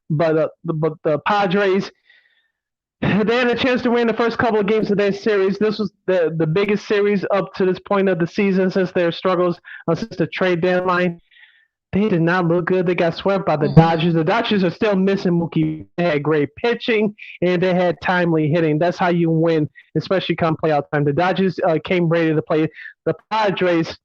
[SPEAKER 1] but the Padres, they had a chance to win the first couple of games of their series. This was the biggest series up to this point of the season since their struggles since the trade deadline. They did not look good. They got swept by the Dodgers. The Dodgers are still missing Mookie. They had great pitching, and they had timely hitting. That's how you win, especially come playoff time. The Dodgers came ready to play. The Padres,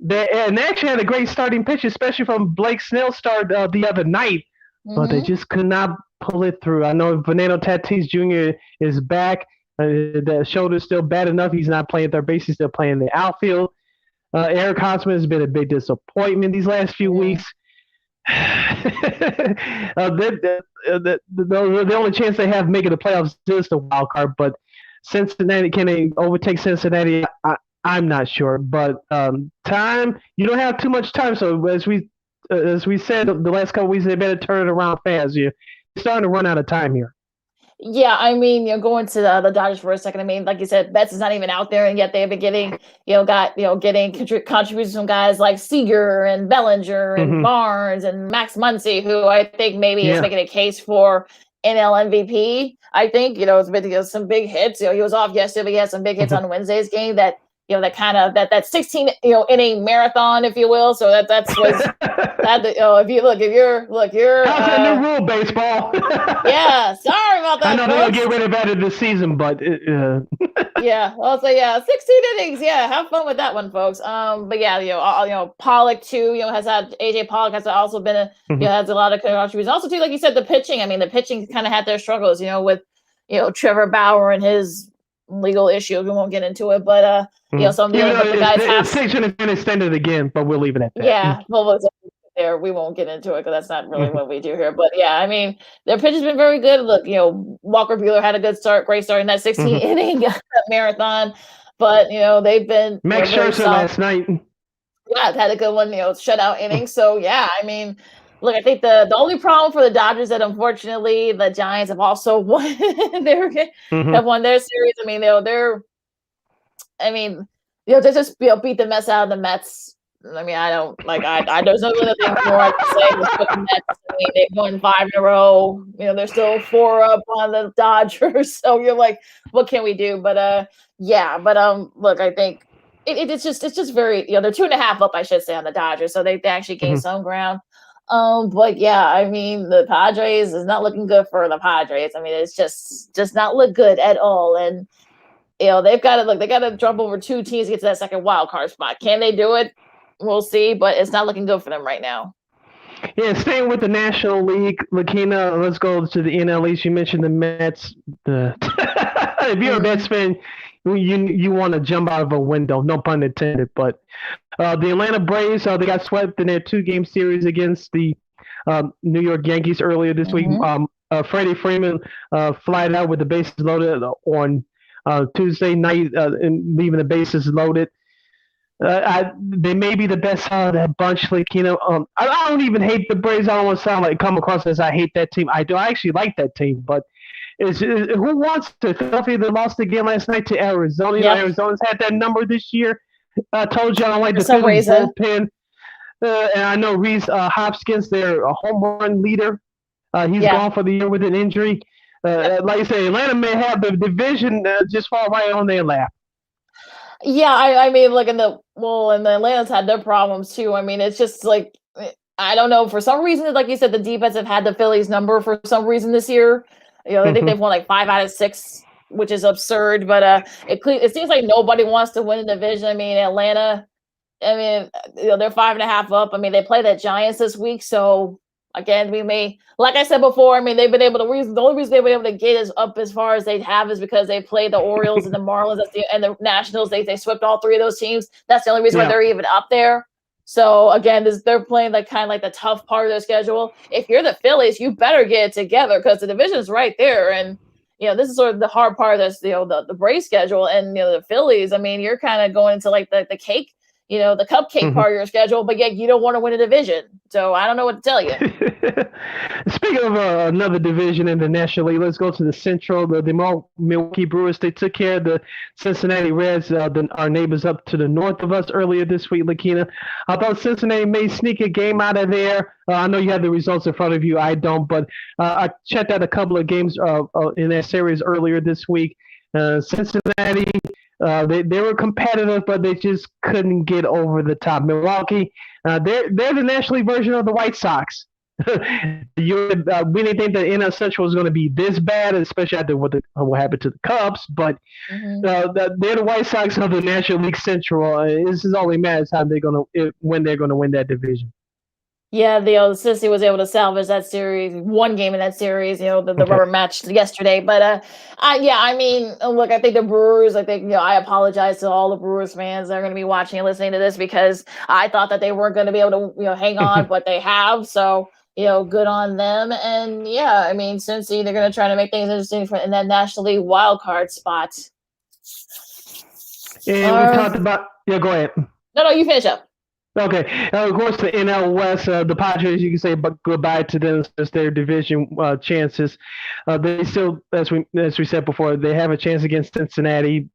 [SPEAKER 1] they actually had a great starting pitch, especially from Blake Snell start the other night, but they just could not pull it through. I know Fernando Tatis Jr. is back. The shoulder's still bad enough. He's not playing third base. He's still playing the outfield. Eric Hosmer has been a big disappointment these last few weeks. The only chance they have making the playoffs is the wild card, but Cincinnati, can they overtake Cincinnati? I'm not sure, but time, you don't have too much time. So as we said the last couple weeks, they better turn it around fast. You're starting to run out of time here.
[SPEAKER 2] Yeah, I mean, going to the Dodgers for a second. I mean, like you said, Betts is not even out there, and yet they've been getting, getting contributions from guys like Seager and Bellinger and Barnes and Max Muncy, who I think maybe is making a case for NL MVP. I think it's been some big hits. He was off yesterday, but he had some big hits on Wednesday's game that. That kind of that 16 inning marathon, if you will. So that's was that. If you're
[SPEAKER 1] how's that new rule, baseball?
[SPEAKER 2] Yeah, sorry about that.
[SPEAKER 1] I know they'll get rid of that this season, but
[SPEAKER 2] yeah, I'll say 16 innings. Yeah, have fun with that one, folks. But yeah, Pollock too. Has had AJ Pollock has also been has a lot of contributions. Also too, like you said, the pitching. I mean, the pitching kind of had their struggles. With Trevor Bauer and his legal issues. We won't get into it, but some of the other guys have.
[SPEAKER 1] The section has been extended again, but we'll leave it at that.
[SPEAKER 2] Yeah, well, there we won't get into it because that's not really what we do here. But yeah, I mean, their pitch has been very good. Look, Walker Buehler had a great start in that 16 inning marathon, but they've been
[SPEAKER 1] Max Scherzer last night.
[SPEAKER 2] Yeah, had a good one, shutout inning. So yeah, I mean. Look, I think the only problem for the Dodgers that unfortunately the Giants have also won have won their series. I mean, they just beat the mess out of the Mets. I mean, I don't there's no other thing more I can say with the Mets. I mean, they've won 5 in a row. They're still 4 up on the Dodgers. So you're like, what can we do? But look, I think it's just very they're 2.5 up, I should say, on the Dodgers. So they actually gained some ground. But yeah, I mean, the Padres is not looking good for the Padres. I mean, it's just not look good at all. And, they've got to jump over 2 teams to get to that second wild card spot. Can they do it? We'll see, but it's not looking good for them right now.
[SPEAKER 1] Yeah, staying with the National League, Lakeena, let's go to the NL East. You mentioned the Mets. If you're a Mets fan, you want to jump out of a window, no pun intended. But the Atlanta Braves, they got swept in their 2-game series against the New York Yankees earlier this week. Freddie Freeman flied out with the bases loaded on Tuesday night and leaving the bases loaded. They may be the best out of that bunch. I don't even hate the Braves. I don't want to come across as I hate that team. I do. I actually like that team, but who wants to? Philadelphia, they lost again last night to Arizona. Yep. Arizona's had that number this year. I told you I don't like
[SPEAKER 2] for
[SPEAKER 1] the
[SPEAKER 2] some
[SPEAKER 1] Phillies
[SPEAKER 2] reason.
[SPEAKER 1] bullpen. And I know Reese Hopkins, their home run leader. He's
[SPEAKER 2] Yeah.
[SPEAKER 1] gone for the year with an injury. Like I say, Atlanta may have the division just fall right on their lap.
[SPEAKER 2] Yeah, I mean, look, and the Atlanta's had their problems too. I mean, it's just like I don't know. For some reason, like you said, the defense have had the Phillies number for some reason this year. I think they've won like 5 out of 6, which is absurd. But it seems like nobody wants to win the division. I mean, Atlanta. I mean, they're 5.5 up. I mean, they play the Giants this week, so again, we may, like I said before, I mean, they've been able to the only reason they've been able to get as up as far as they have is because they played the Orioles and the Marlins and the Nationals. They swept all 3 of those teams. That's the only reason why they're even up there. So again, they're playing like kind of like the tough part of their schedule. If you're the Phillies, you better get it together because the division's right there. And this is sort of the hard part of this, the Braves schedule. And the Phillies, I mean, you're kind of going into like the cake, the cupcake part of your schedule, but yet you don't want to win a division. So I don't know what to tell you.
[SPEAKER 1] Speaking of another division in the National League, let's go to the Central. The Milwaukee Brewers, they took care of the Cincinnati Reds, our neighbors up to the north of us earlier this week, Lakeena. I thought Cincinnati may sneak a game out of there. I know you have the results in front of you. I don't, but I checked out a couple of games in that series earlier this week. Cincinnati, they were competitive, but they just couldn't get over the top. Milwaukee, they're the National League version of the White Sox. We didn't think the NL Central was going to be this bad, especially after what happened to the Cubs. But they're the White Sox of the National League Central. This is only matters how when they're going to win that division.
[SPEAKER 2] Yeah, the Sissy was able to salvage that series, one game in that series, the rubber match yesterday. But I mean, look, I think the Brewers, I apologize to all the Brewers fans that are going to be watching and listening to this because I thought that they weren't going to be able to, hang on, but they have. So, good on them. And yeah, I mean, Cincy, they're going to try to make things interesting in that National League wild card spot.
[SPEAKER 1] And we talked about, go ahead.
[SPEAKER 2] No, you finish up.
[SPEAKER 1] Okay. Of course, the NL West, the Padres, you can say goodbye to them as their division chances. They still, as we said before, they have a chance against Cincinnati,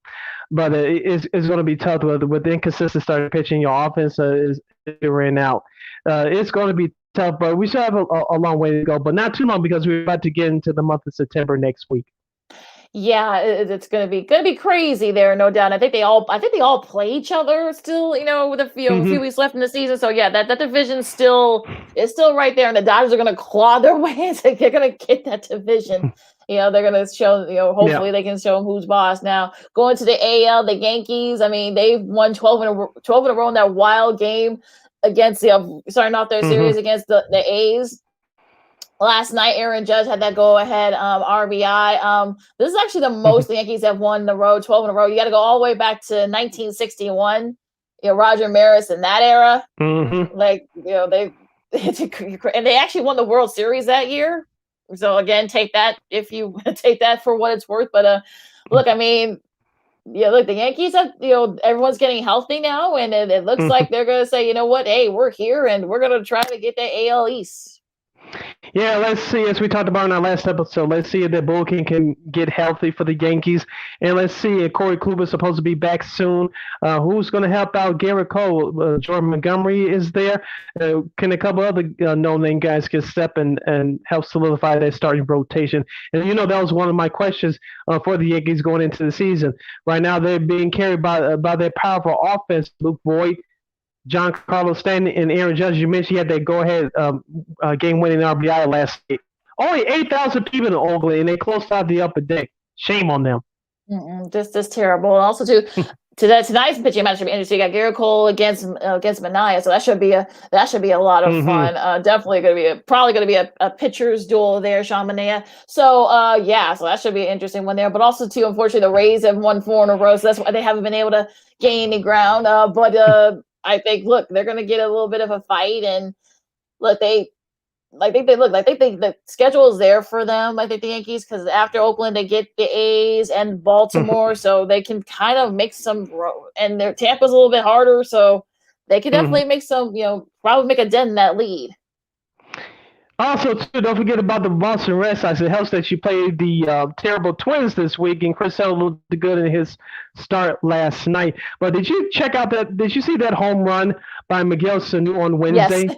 [SPEAKER 1] but it's going to be tough with inconsistent starting pitching. Your offense is ran out. It's going to be tough, but we still have a long way to go, but not too long because we're about to get into the month of September next week.
[SPEAKER 2] Yeah, it's gonna be crazy there, no doubt. I think they all play each other still, with a few weeks left in the season. So yeah, that division is still right there, and the Dodgers are gonna claw their way. They're gonna get that division. They're gonna show. Hopefully they can show them who's boss. Now going to the AL, the Yankees. I mean, they've won 12 in a row in that wild game against starting off their series against the A's. Last night, Aaron Judge had that go-ahead RBI. This is actually the most the Yankees have won in a row, 12 in a row. You got to go all the way back to 1961. Roger Maris in that era. And they actually won the World Series that year. So again, take that if you take that for what it's worth. But look, I mean, look, the Yankees have, everyone's getting healthy now, and it looks like they're going to say, you know what, hey, we're here, and we're going to try to get that AL East.
[SPEAKER 1] Yeah, let's see. As we talked about in our last episode, let's see if that bullpen can get healthy for the Yankees, and let's see if Corey Kluber is supposed to be back soon. Who's going to help out Garrett Cole? Jordan Montgomery is there. Can a couple other no-name guys get step and help solidify that starting rotation? And that was one of my questions for the Yankees going into the season. Right now, they're being carried by their powerful offense. Luke Voigt, Giancarlo Stanton, and Aaron Judge. You mentioned he had that go-ahead game-winning RBI last night. Only 8,000 people in Oakland, and they closed out the upper deck. Shame on them.
[SPEAKER 2] Just terrible. And also, tonight's pitching match should be interesting. You got Garrett Cole against Manaea, so that should be a lot of fun. Definitely going to be a pitcher's duel there, Sean Manaea. So so that should be an interesting one there. But also, too, unfortunately, the Rays have won 4 in a row, so that's why they haven't been able to gain any ground. I think, look, they're going to get a little bit of a fight, and look, the schedule is there for them. I think the Yankees, because after Oakland, they get the A's and Baltimore, so they can kind of make some, and their Tampa's a little bit harder, so they can definitely make some, probably make a dent in that lead.
[SPEAKER 1] Also, too, don't forget about the Boston Red Sox. It helps that you played the terrible Twins this week, and Chris Sale looked good in his start last night. But did you check out that? Did you see that home run by Miguel Sanu on
[SPEAKER 2] Yes.
[SPEAKER 1] Wednesday?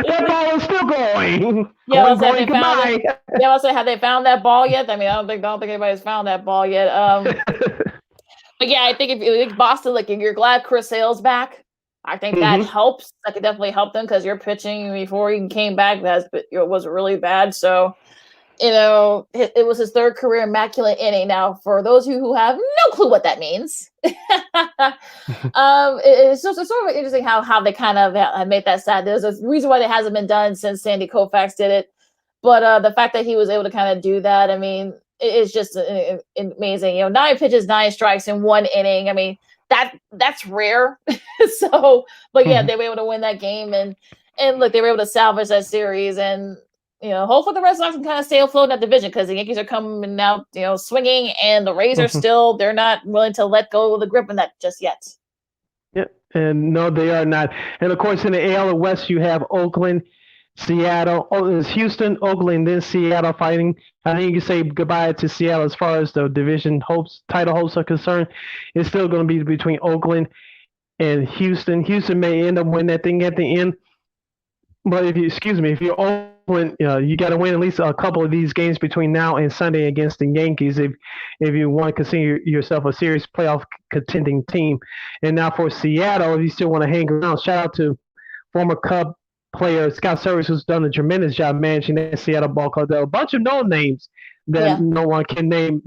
[SPEAKER 1] That ball is still going.
[SPEAKER 2] Yeah,
[SPEAKER 1] Going,
[SPEAKER 2] let's say
[SPEAKER 1] going,
[SPEAKER 2] they found
[SPEAKER 1] goodbye.
[SPEAKER 2] it. Yeah, let's say have they found that ball yet? I mean, I don't think anybody's found that ball yet. But yeah, I think if you think Boston, like if you're glad Chris Sale's back, I think that helps. That could definitely help them because you're pitching before he came back. It was really bad. So it was his third career immaculate inning. Now, for those of you who have no clue what that means, it's sort of interesting how they kind of have made that stat. There's a reason why it hasn't been done since Sandy Koufax did it, but the fact that he was able to kind of do that, I mean, it's just amazing. 9 pitches, 9 strikes in 1 inning. I mean, that's rare. So, but yeah, they were able to win that game, and look, they were able to salvage that series, and hopefully the Red Sox can kind of stay afloat in that division because the Yankees are coming out, swinging, and the Rays are still, they're not willing to let go of the grip in that just yet.
[SPEAKER 1] Yeah, and no, they are not. And of course, in the AL West, you have Oakland, Seattle. Oh, it's Houston, Oakland, then Seattle fighting. I think you can say goodbye to Seattle as far as the division title hopes are concerned. It's still going to be between Oakland and Houston. Houston may end up winning that thing at the end. But if you're Oakland, you got to win at least a couple of these games between now and Sunday against the Yankees if you want to consider yourself a serious playoff contending team. And now for Seattle, if you still want to hang around, shout out to former Cub player Scott Service, who's done a tremendous job managing that Seattle ball club. There are a bunch of no names that no one can name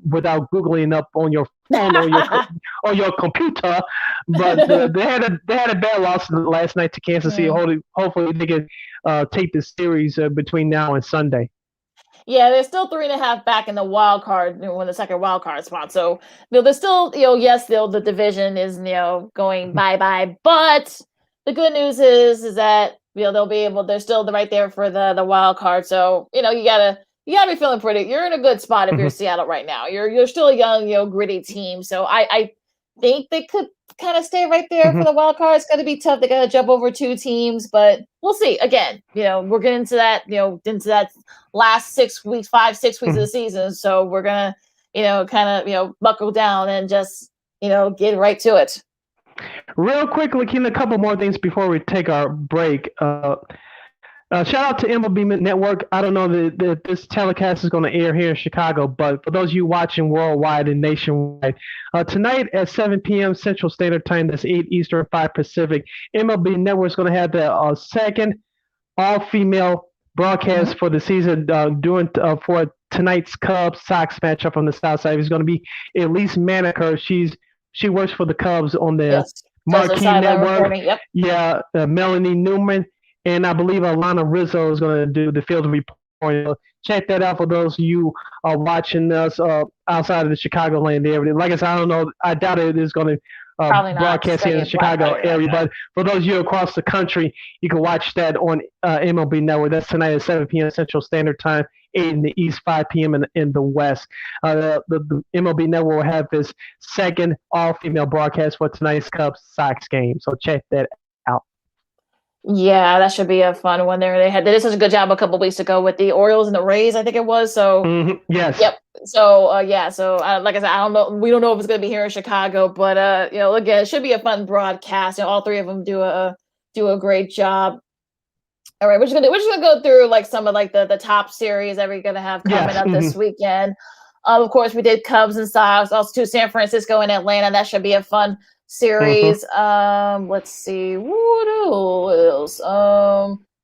[SPEAKER 1] without Googling up on your phone or your computer. But they had a bad loss last night to Kansas City. Hopefully they can take the series between now and Sunday.
[SPEAKER 2] Yeah, they're still 3.5 back in the wild card, when the second wild card spot. So they're still, yes, the division is going bye, but the good news is that they'll be able. They're still right there for the wild card. So you gotta be feeling pretty. You're in a good spot if you're Seattle right now. You're still a young, gritty team. So I think they could kind of stay right there for the wild card. It's gonna be tough. They gotta jump over 2 teams, but we'll see. Again, we're getting into that last 6 weeks, 5-6 weeks of the season. So we're gonna kind of buckle down and just get right to it.
[SPEAKER 1] Real quick, Lakeena, a couple more things before we take our break. Shout out to MLB Network. I don't know that this telecast is going to air here in Chicago, but for those of you watching worldwide and nationwide, tonight at 7 p.m. Central Standard Time, that's 8 Eastern, 5 Pacific, MLB Network is going to have the second all-female broadcast for the season for tonight's Cubs-Sox matchup from the South Side. It's going to be Elise Maneker. She works for the Cubs on the Marquee Network.
[SPEAKER 2] Yep.
[SPEAKER 1] Yeah, Melanie Newman. And I believe Alana Rizzo is going to do the field report. Check that out for those of you watching us outside of the Chicagoland area. Like I said, I don't know. I doubt it is going to broadcast here in the Chicago area. But for those of you across the country, you can watch that on MLB Network. That's tonight at 7 p.m. Central Standard Time, 8 in the East, 5 p.m. in the West. The MLB Network will have this second all-female broadcast for tonight's Cubs-Sox game. So check that out.
[SPEAKER 2] Yeah, that should be a fun one there. They did such a good job a couple weeks ago with the Orioles and the Rays, I think it was. So
[SPEAKER 1] yes.
[SPEAKER 2] Yep. So like I said, I don't know. We don't know if it's going to be here in Chicago, but again, it should be a fun broadcast. All 3 of them do a great job. All right, we're just gonna go through like some of like the top series that we're gonna have coming up this weekend. Of course, we did Cubs and Sox, also to San Francisco and Atlanta. That should be a fun series. Let's see what else.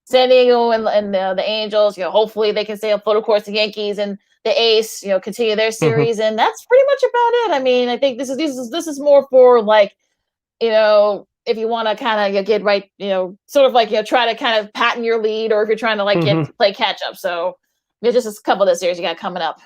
[SPEAKER 2] San Diego and the Angels. Hopefully they can stay afloat. Of course, the Yankees and the Ace, continue their series, and that's pretty much about it. I mean, I think this is more for like, if you want to kind of get right, sort of like try to kind of patent your lead, or if you're trying to like play catch up. So there's just a couple of the series you got coming up.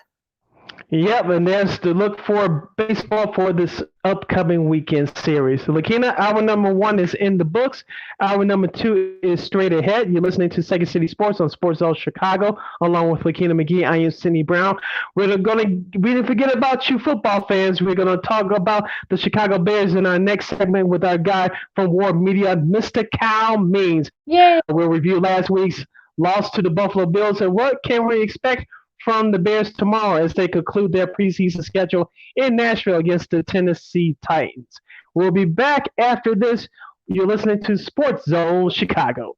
[SPEAKER 1] Yep, and there's to look for baseball for this upcoming weekend series. So, Lakeena, hour number 1 is in the books. Hour number 2 is straight ahead. You're listening to Second City Sports on Sports Zone Chicago, along with Lakeena McGee. I am Sidney Brown. We didn't forget about you football fans. We're going to talk about the Chicago Bears in our next segment with our guy from WARR Media, Mr. Cal Means.
[SPEAKER 2] Yay!
[SPEAKER 1] We'll review last week's lost to the Buffalo Bills. And what can we expect from the Bears tomorrow as they conclude their preseason schedule in Nashville against the Tennessee Titans? We'll be back after this. You're listening to Sports Zone Chicago.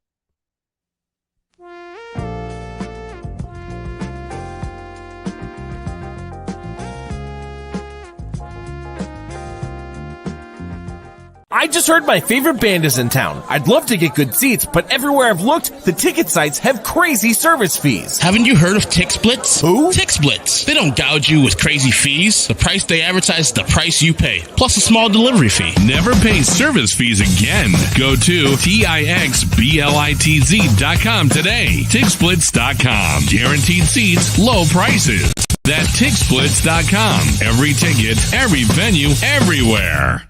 [SPEAKER 3] I just heard my favorite band is in town. I'd love to get good seats, but everywhere I've looked, the ticket sites have crazy service fees.
[SPEAKER 4] Haven't you heard of TixSplits?
[SPEAKER 3] Who?
[SPEAKER 4] TixSplits. They don't gouge you with crazy fees. The price they advertise is the price you pay, plus a small delivery fee.
[SPEAKER 5] Never pay service fees again. Go to TixSplits.com today. TixSplits.com. Guaranteed seats, low prices. That's TixSplits.com. Every ticket, every venue, everywhere.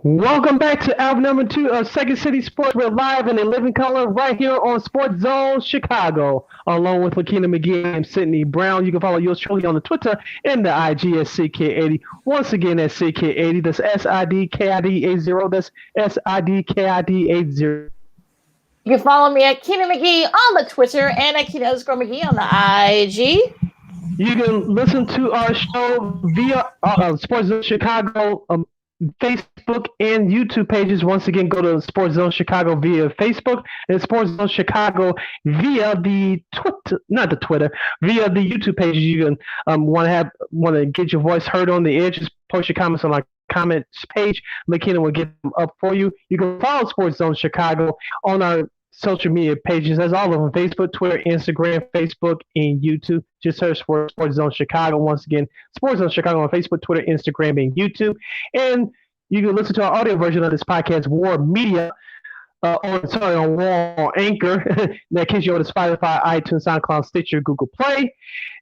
[SPEAKER 1] Welcome back to album number 2 of Second City Sports. We're live in a living color right here on Sports Zone Chicago, along with Lakeena, McGee, and Sidney Brown. You can follow yours truly on the Twitter and the IG at CK80. Once again, that's CK80. That's SIDKID80. That's SIDKID80.
[SPEAKER 2] You can follow me at Keena McGee on the Twitter and at Keena_McGee on the IG.
[SPEAKER 1] You can listen to our show via Sports Zone Chicago Facebook and YouTube pages. Once again, go to Sports Zone Chicago via Facebook and Sports Zone Chicago via the via the YouTube pages. You can want to get your voice heard on the air. Just post your comments on our comments page. Lakeena will get them up for you. You can follow Sports Zone Chicago on our social media pages. That's all of them: Facebook, Twitter, Instagram, Facebook, and YouTube. Just search for Sports Zone Chicago. Once again, Sports Zone Chicago on Facebook, Twitter, Instagram, and YouTube. And you can listen to our audio version of this podcast, WARR Media, on WARR on Anchor. In case you're on Spotify, iTunes, SoundCloud, Stitcher, Google Play.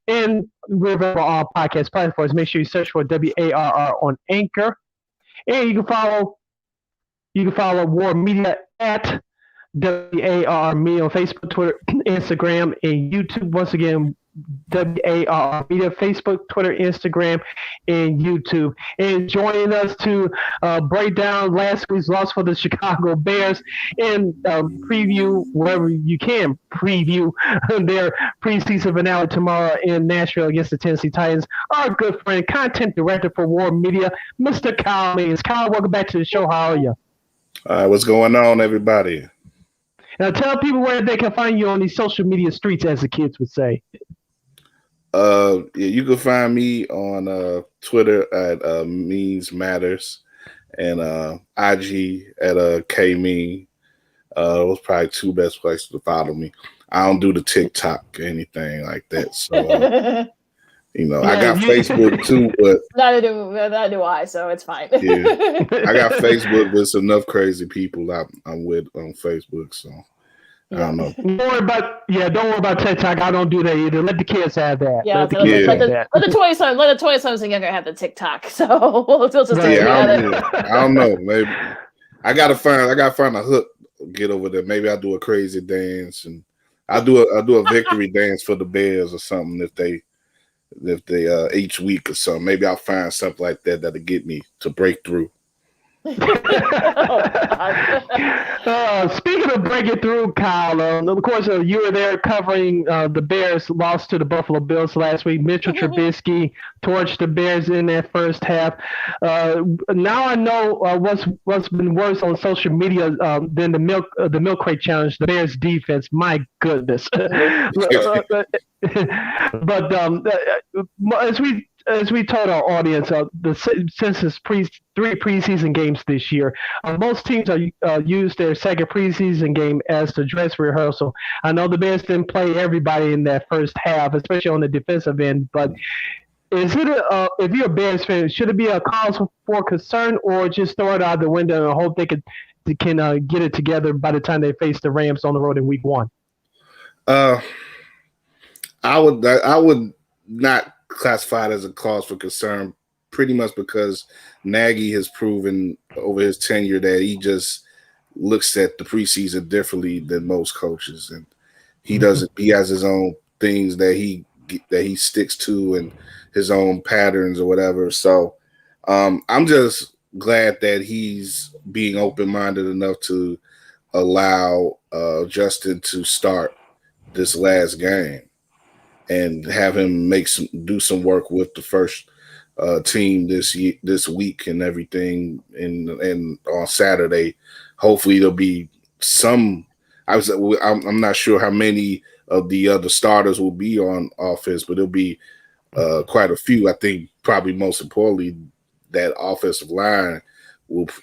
[SPEAKER 1] And we're available on all podcast platforms. Make sure you search for WARR on Anchor. And you can follow WARR Media at WARR Media on Facebook, Twitter, Instagram, and YouTube. Once again, WARR Media, Facebook, Twitter, Instagram, and YouTube. And joining us to break down last week's loss for the Chicago Bears and preview, wherever you can, preview their preseason finale tomorrow in Nashville against the Tennessee Titans, our good friend, content director for WARR Media, Mr. Kyle Means. Kyle, welcome back to the show. How are you?
[SPEAKER 6] What's going on, everybody?
[SPEAKER 1] Now tell people where they can find you on these social media streets, as the kids would say.
[SPEAKER 6] You can find me on Twitter at Means Matters, and IG at K-Me. Those probably two best places to follow me. I don't do the TikTok or anything like that. So, I got Facebook too, but
[SPEAKER 2] neither do I, so it's fine.
[SPEAKER 6] Yeah, I got Facebook with enough crazy people I'm with on Facebook, so I don't know.
[SPEAKER 1] Don't worry about TikTok. I don't do that either. Let the kids have that.
[SPEAKER 2] Yeah, let the 20-somethings and younger have the TikTok. So we'll just do
[SPEAKER 6] I don't know. Maybe I gotta find a hook. Get over there. Maybe I'll do a crazy dance, and I'll do a victory dance for the Bears or something if they each week or something. Maybe I'll find something like that'll get me to break through.
[SPEAKER 1] Speaking of breaking through, Kyle, of course, you were there covering the Bears' loss to the Buffalo Bills last week. Mitchell Trubisky torched the Bears in that first half. Now I know what's been worse on social media than the milk crate challenge. The Bears' defense. My goodness. But as we told our audience, since it's three preseason games this year, most teams use their second preseason game as the dress rehearsal. I know the Bears didn't play everybody in that first half, especially on the defensive end, but is it if you're a Bears fan, should it be a cause for concern, or just throw it out the window and hope they can get it together by the time they face the Rams on the road in Week 1?
[SPEAKER 6] I would not classify it as a cause for concern, pretty much because Nagy has proven over his tenure that he just looks at the preseason differently than most coaches, and he doesn't. He has his own things that he sticks to and his own patterns or whatever. So I'm just glad that he's being open-minded enough to allow Justin to start this last game and have him do some work with the first team this week and everything. And on Saturday, hopefully there'll be some. I'm not sure how many of the other starters will be on offense, but there'll be quite a few. I think probably most importantly, that offensive line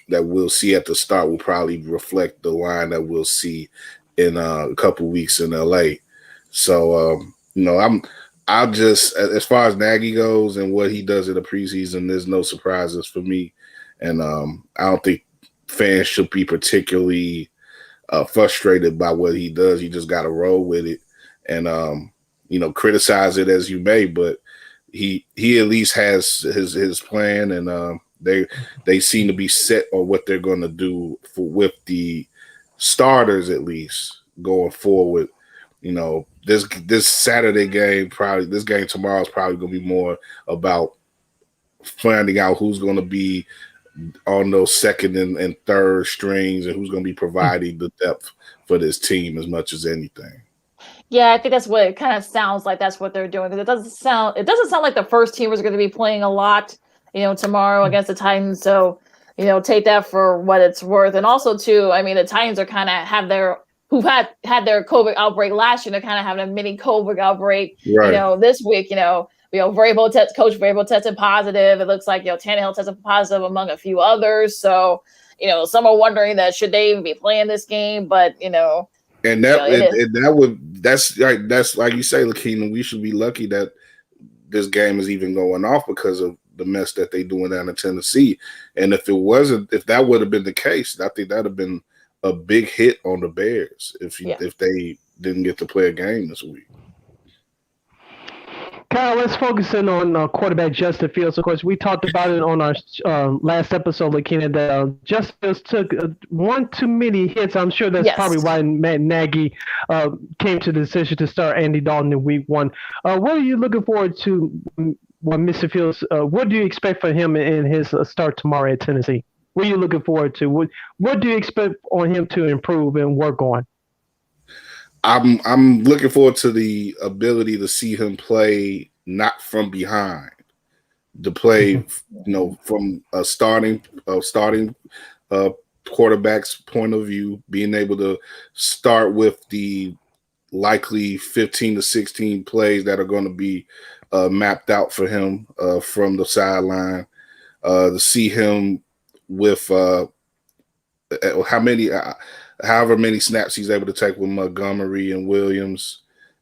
[SPEAKER 6] that we'll see at the start will probably reflect the line that we'll see in a couple weeks in LA. So I'll just, as far as Nagy goes and what he does in the preseason, there's no surprises for me. And I don't think fans should be particularly frustrated by what he does. You just got to roll with it and, criticize it as you may, but he at least has his plan, and they seem to be set on what they're going to do with the starters, at least going forward. This Saturday game, this game tomorrow is probably going to be more about finding out who's going to be on those second and third strings and who's going to be providing the depth for this team as much as anything.
[SPEAKER 2] Yeah, I think that's what it kind of sounds like. That's what they're doing, because it doesn't sound like the first teamers are going to be playing a lot, tomorrow against the Titans. So, take that for what it's worth. And also too, I mean, the Titans are kind of who've had their COVID outbreak last year. They're kind of having a mini COVID outbreak,
[SPEAKER 6] right.
[SPEAKER 2] This week, Coach Vrabel tested positive. It looks like, Tannehill tested positive among a few others. So, some are wondering that should they even be playing this game, but,
[SPEAKER 6] and that's like you say, Lakeena, we should be lucky that this game is even going off because of the mess that they doing down in Tennessee. And if that would have been the case, I think that'd have been a big hit on the Bears if they didn't get to play a game this week.
[SPEAKER 1] Kyle, let's focus in on quarterback Justin Fields. Of course, we talked about it on our last episode, Lakeena, that Justin Fields took one too many hits. I'm sure that's probably why Matt Nagy came to the decision to start Andy Dalton in Week 1. What are you looking forward to when Mr. Fields? What do you expect for him in his start tomorrow at Tennessee? What are you looking forward to? What do you expect on him to improve and work on?
[SPEAKER 6] I'm looking forward to the ability to see him play not from behind, to play, from a starting quarterback's point of view, being able to start with the likely 15 to 16 plays that are going to be mapped out for him from the sideline, to see him with however many snaps he's able to take with Montgomery and Williams,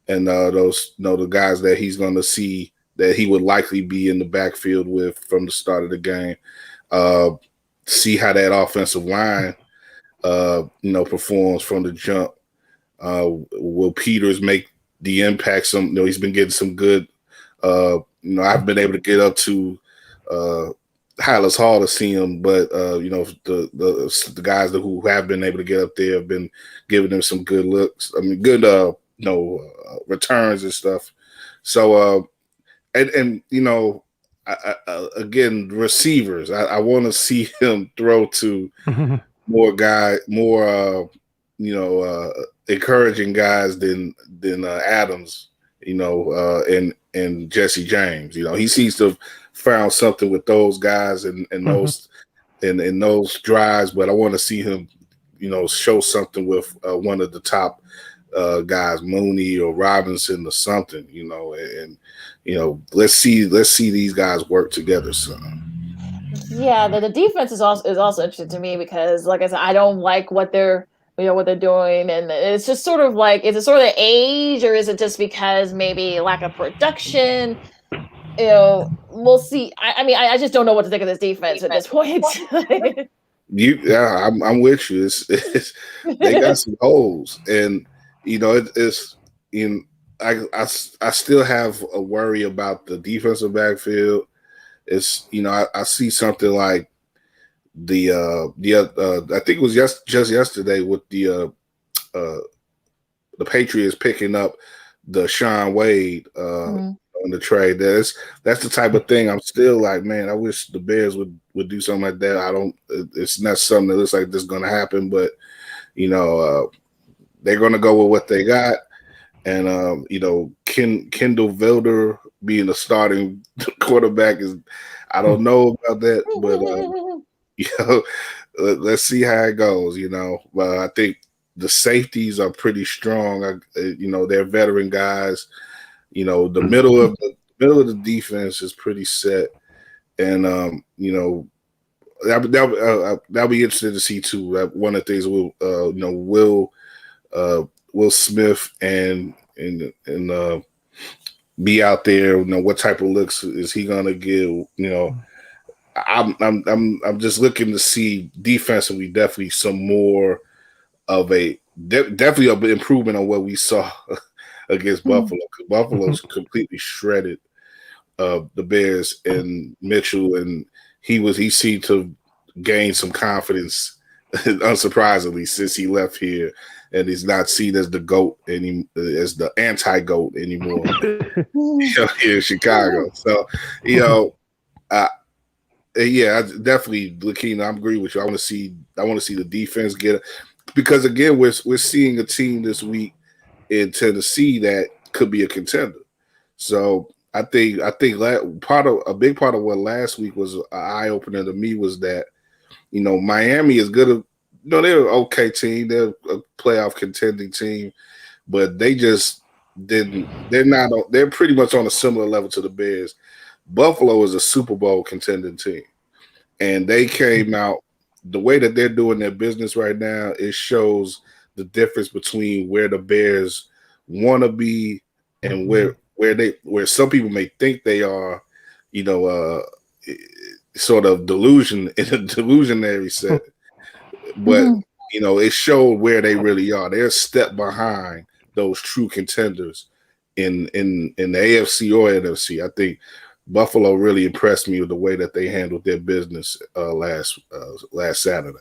[SPEAKER 6] and those the guys that he's going to see that he would likely be in the backfield with from the start of the game. See how that offensive line performs from the jump. Will Peters make the impact? He's been getting some good. I've been able to get up to Hylas Hall to see him, but the guys who have been able to get up there have been giving them some good looks. I mean, good returns and stuff. So again, receivers. I want to see him throw to more encouraging guys than Adams, and Jesse James. He seems to have found something with those guys and those in those drives, but I want to see him, show something with one of the top guys, Mooney or Robinson or something, let's see these guys work together. So
[SPEAKER 2] yeah, the defense is also interesting to me because, like I said, I don't like what they're doing, and it's just sort of like, is it sort of age, or is it just because maybe lack of production? We'll see. I just don't know what to think of this defense at this point.
[SPEAKER 6] I'm with you. It's they got some holes, and I still have a worry about the defensive backfield. It's I see something like I think it was just yesterday with the Patriots picking up the Sean Wade on the trade. That's the type of thing I'm still like, man, I wish the Bears would do something like that. It's not something that looks like this is going to happen, but they're going to go with what they got. And Kendall Vilder being a starting quarterback is, I don't know about that, but let's see how it goes. But I think the safeties are pretty strong. They're veteran guys. The middle of the defense is pretty set, and that'll be interesting to see too. One of the things Will Smith and be out there. What type of looks is he gonna give? I'm just looking to see defensively, definitely some more of definitely an improvement on what we saw against Buffalo. Because Buffalo's completely shredded the Bears and Mitchell, and he seemed to gain some confidence, unsurprisingly, since he left here, and he's not seen as the GOAT as the anti-GOAT anymore here in Chicago. So, I definitely, Lakeena, I agree with you. I want to see the defense get it, because again, we're seeing a team this week in Tennessee that could be a contender. So I think a big part of what last week was an eye opener to me was that Miami is good. They're an okay team. They're a playoff contending team, but they just didn't. They're pretty much on a similar level to the Bears. Buffalo is a Super Bowl contending team, and they came out the way that they're doing their business right now. It shows the difference between where the Bears want to be and where some people may think they are. Sort of delusion in a delusionary set. But it showed where they really are. They're a step behind those true contenders in the AFC or NFC. I think Buffalo really impressed me with the way that they handled their business last Saturday.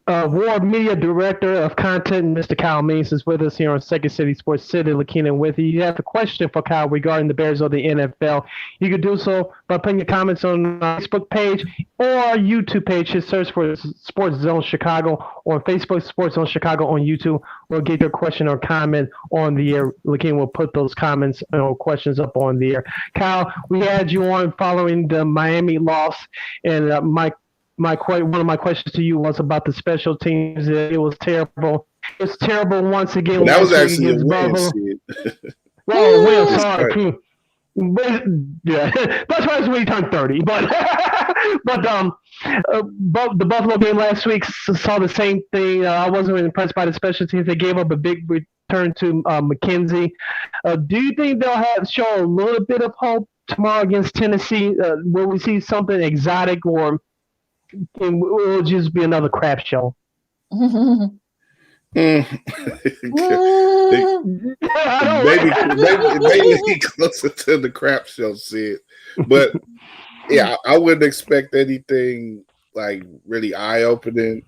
[SPEAKER 1] WARR Media Director of Content, Mr. Kyle Means, is with us here on Second City Sports. Sid and Lakeena with you. You have a question for Kyle regarding the Bears or the NFL. You can do so by putting your comments on our Facebook page or our YouTube page. Just search for Sports Zone Chicago, or Facebook Sports Zone Chicago on YouTube, or get your question or comment on the air. Lakeena will put those comments or questions up on the air. Kyle, we had you on following the Miami loss, and one of my questions to you was about the special teams. It was terrible. It's terrible once again.
[SPEAKER 6] That was actually a win.
[SPEAKER 1] Well, sorry. Yeah, that's why it's when he turned 30. But But the Buffalo game last week saw the same thing. I wasn't really impressed by the special teams. They gave up a big return to McKenzie. Do you think they'll show a little bit of hope tomorrow against Tennessee? Will we see something exotic, or will it just be another crap show?
[SPEAKER 6] Maybe closer to the crap show, Sid. But yeah, I wouldn't expect anything like really eye opening.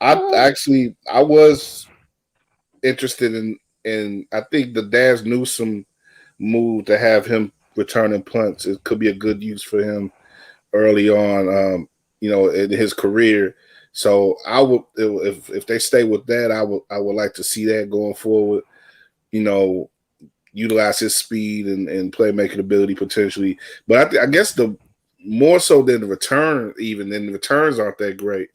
[SPEAKER 6] I was interested in I think the Daz Newsome move to have him returning punts. It could be a good use for him early on, in his career. So I would, if they stay with that, I would like to see that going forward. Utilize his speed and playmaking ability potentially. But I guess the more so than the return, even then the returns aren't that great.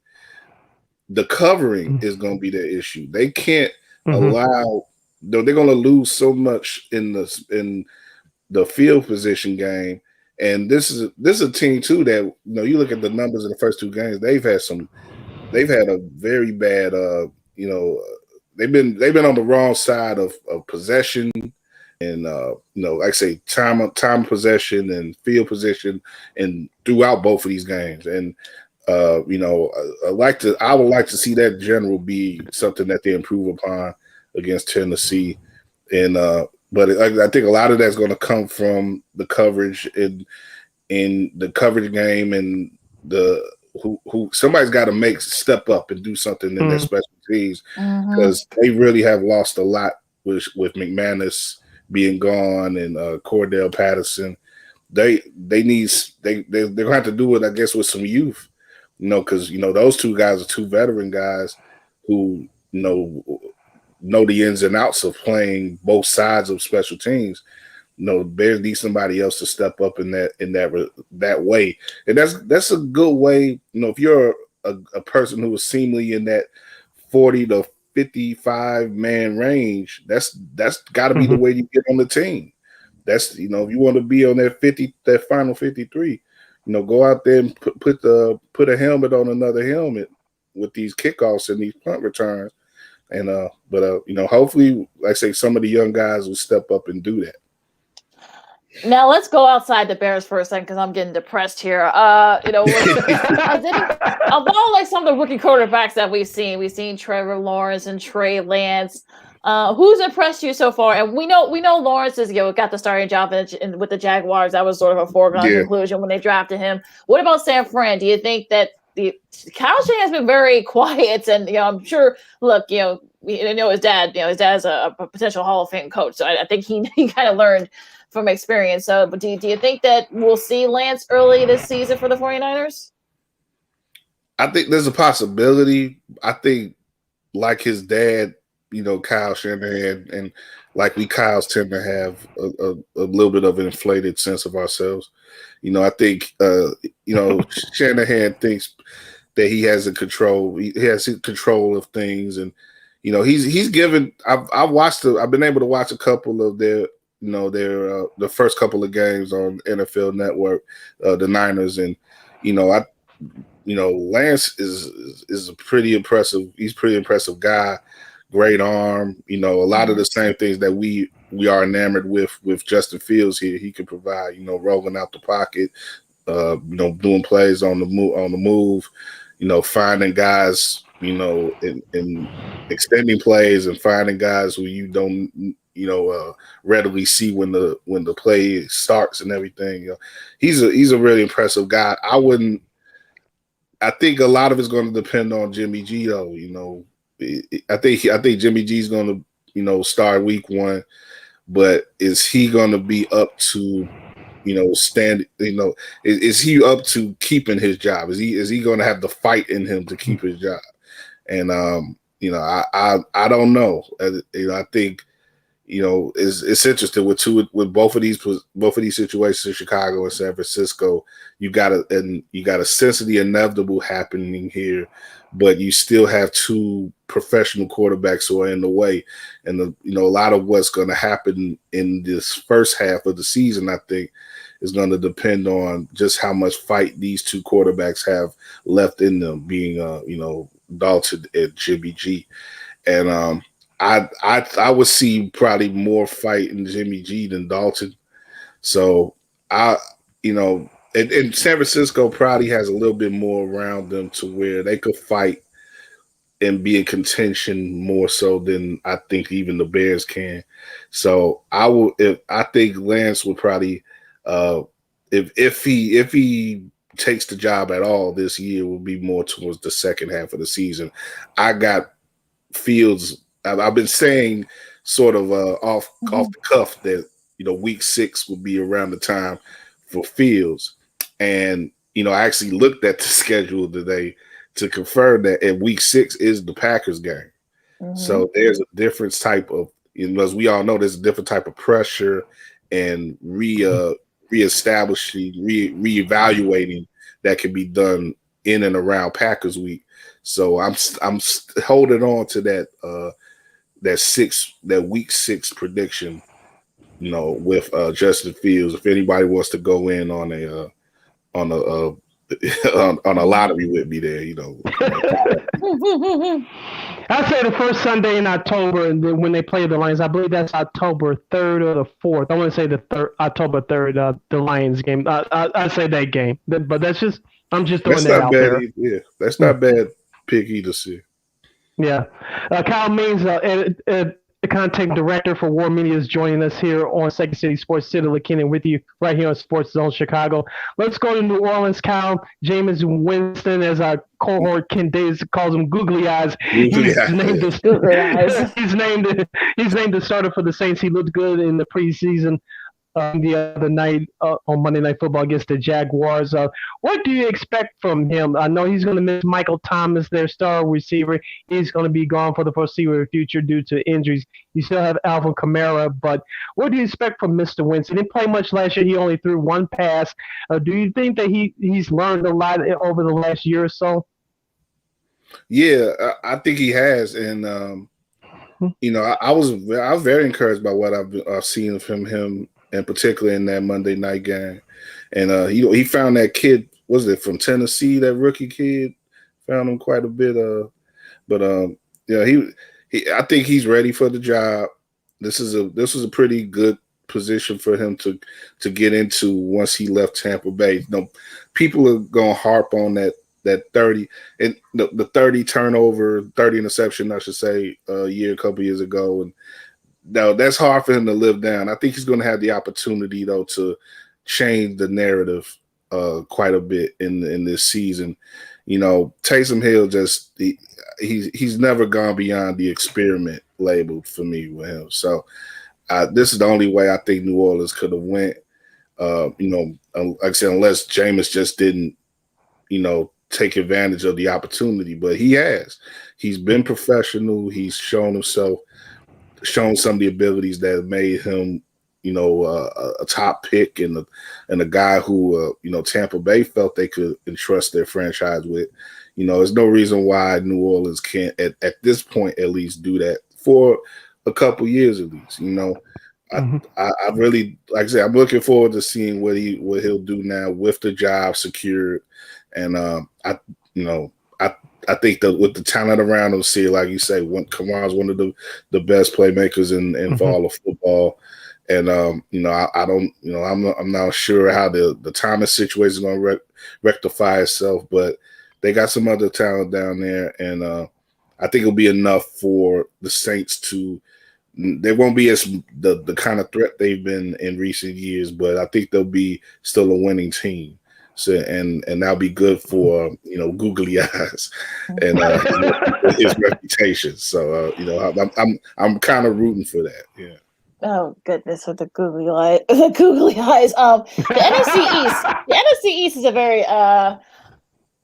[SPEAKER 6] The covering is going to be the issue. They can't allow. They're going to lose so much in the field position game. And this is a team too that you look at the numbers in the first two games. They've had a very bad, they've been on the wrong side of possession and, like I say, time possession and field position and throughout both of these games. And, I would like to see that general be something that they improve upon against Tennessee. And, but I think a lot of that's going to come from the coverage in the coverage game and who somebody's got to step up and do something in their special teams because they really have lost a lot with McManus being gone and Cordell Patterson. They're gonna have to do it, I guess, with some youth, because those two guys are two veteran guys who know the ins and outs of playing both sides of special teams. Bears need somebody else to step up in that way, and that's a good way. If you're a person who is seemingly in that 40 to 55 man range, that's got to be the way you get on the team. That's if you want to be on that final 53, go out there and put a helmet on another helmet with these kickoffs and these punt returns, and hopefully, like I say, some of the young guys will step up and do that.
[SPEAKER 2] Now let's go outside the Bears for a second because I'm getting depressed here. Of all like some of the rookie quarterbacks that we've seen Trevor Lawrence and Trey Lance. Who's impressed you so far? And we know Lawrence is got the starting job with the Jaguars. That was sort of a foregone conclusion when they drafted him. What about San Fran? Do you think that Kyle Shanahan has been very quiet? And I'm sure. Look, his dad. His dad's a potential Hall of Fame coach, so I think he kind of learned from experience. So, but do you think that we'll see Lance early this season for the 49ers?
[SPEAKER 6] I think there's a possibility. I think like his dad, Kyle Shanahan, and like we Kyles tend to have a little bit of an inflated sense of ourselves. I think, Shanahan thinks that he has control. He has control of things. And, he's given, I've been able to watch a couple of their the first couple of games on NFL Network, the Niners, and Lance is a pretty impressive. He's a pretty impressive guy, great arm. A lot of the same things that we are enamored with Justin Fields here. He can provide. Rolling out the pocket, doing plays on the move. Finding guys. In extending plays and finding guys who you don't. Readily see when the play starts and everything. He's a really impressive guy. I think a lot of it's going to depend on Jimmy G though. I think Jimmy G's going to start week 1, but is he going to be up to is he up to keeping his job? Is he going to have the fight in him to keep his job? And I don't know. I think. It's interesting with both of these situations in Chicago and San Francisco. You got a sense of the inevitable happening here, but you still have two professional quarterbacks who are in the way, and a lot of what's going to happen in this first half of the season, I think, is going to depend on just how much fight these two quarterbacks have left in them, being Dalton and Jimmy G. And I would see probably more fight in Jimmy G than Dalton. So and San Francisco probably has a little bit more around them to where they could fight and be in contention more so than I think even the Bears can. So I think Lance would probably if he takes the job at all this year, will be more towards the second half of the season. I got Fields. I've been saying sort of off the cuff that week 6 would be around the time for Fields, and I actually looked at the schedule today to confirm that at week 6 is the Packers game. So there's a different type of, as we all know, there's a different type of pressure and reestablishing, reevaluating that can be done in and around Packers week. So I'm holding on to that week 6 prediction, with Justin Fields. If anybody wants to go in on a lottery with me there,
[SPEAKER 1] I'd say the first Sunday in October, and then when they play the Lions, I believe that's October 3rd or the 4th. I want to say October 3rd, the Lions game. I'd say that game, but I'm just throwing that out there.
[SPEAKER 6] Yeah, that's not bad pick either, Sid.
[SPEAKER 1] Yeah. Kyle Means, content director for WARR Media, is joining us here on Second City Sports. Sid and Lakeena with you right here on Sports Zone Chicago. Let's go to New Orleans, Kyle. Jameis Winston, as our cohort Ken Davis calls him, Googly Eyes. He's named the starter for the Saints. He looked good in the preseason the other night on Monday Night Football against the Jaguars. What do you expect from him? I know he's going to miss Michael Thomas, their star receiver. He's going to be gone for the foreseeable future due to injuries. You still have Alvin Kamara, but what do you expect from Mr. Winston? He didn't play much last year. He only threw one pass. Do you think that he's learned a lot over the last year or so?
[SPEAKER 6] Yeah, I think he has, and I was very encouraged by what I've seen from him. And particularly in that Monday night game. And he found that kid, was it from Tennessee, that rookie kid? Found him quite a bit. I think he's ready for the job. This was a pretty good position for him to get into once he left Tampa Bay. People are gonna harp on that 30 and the 30 interception, I should say, a couple years ago. And no, that's hard for him to live down. I think he's going to have the opportunity, though, to change the narrative quite a bit in this season. Taysom Hill he's never gone beyond the experiment label for me with him. So this is the only way I think New Orleans could have went. Like I said, unless Jameis just didn't, take advantage of the opportunity, but he has. He's been professional. He's shown some of the abilities that have made him, a top pick and a guy who, Tampa Bay felt they could entrust their franchise with. There's no reason why New Orleans can't, at this point at least, do that for a couple years at least. I really, like I said, I'm looking forward to seeing what he'll do now with the job secured, and I think that with the talent around him, see, like you say, Kamara's one of the best playmakers in all of football. And I'm not sure how the Thomas situation is going to rectify itself, but they got some other talent down there, and I think it'll be enough for the Saints to. They won't be as the kind of threat they've been in recent years, but I think they'll be still a winning team. So and that'll be good for Googly Eyes and his reputation. So I'm kind of rooting for that. Yeah.
[SPEAKER 2] Oh goodness, with the googly eyes. The NFC East. The NFC East is a very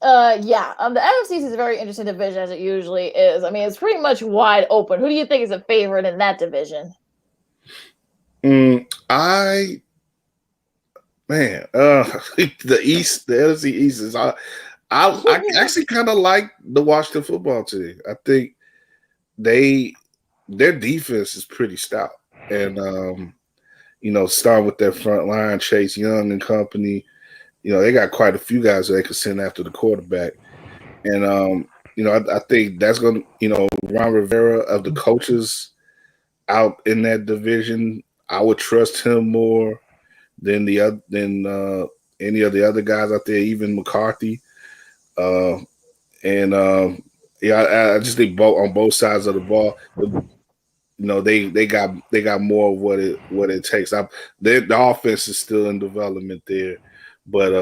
[SPEAKER 2] the NFC East is a very interesting division, as it usually is. I mean, it's pretty much wide open. Who do you think is a favorite in that division?
[SPEAKER 6] The East, the NFC East is. I actually kind of like the Washington football team. I think their defense is pretty stout, and starting with that front line, Chase Young and company. They got quite a few guys that they could send after the quarterback. And, I think that's going to, Ron Rivera of the coaches out in that division, I would trust him more than any of the other guys out there, even McCarthy. I just think on both sides of the ball, they got more of what it takes. The offense is still in development there, but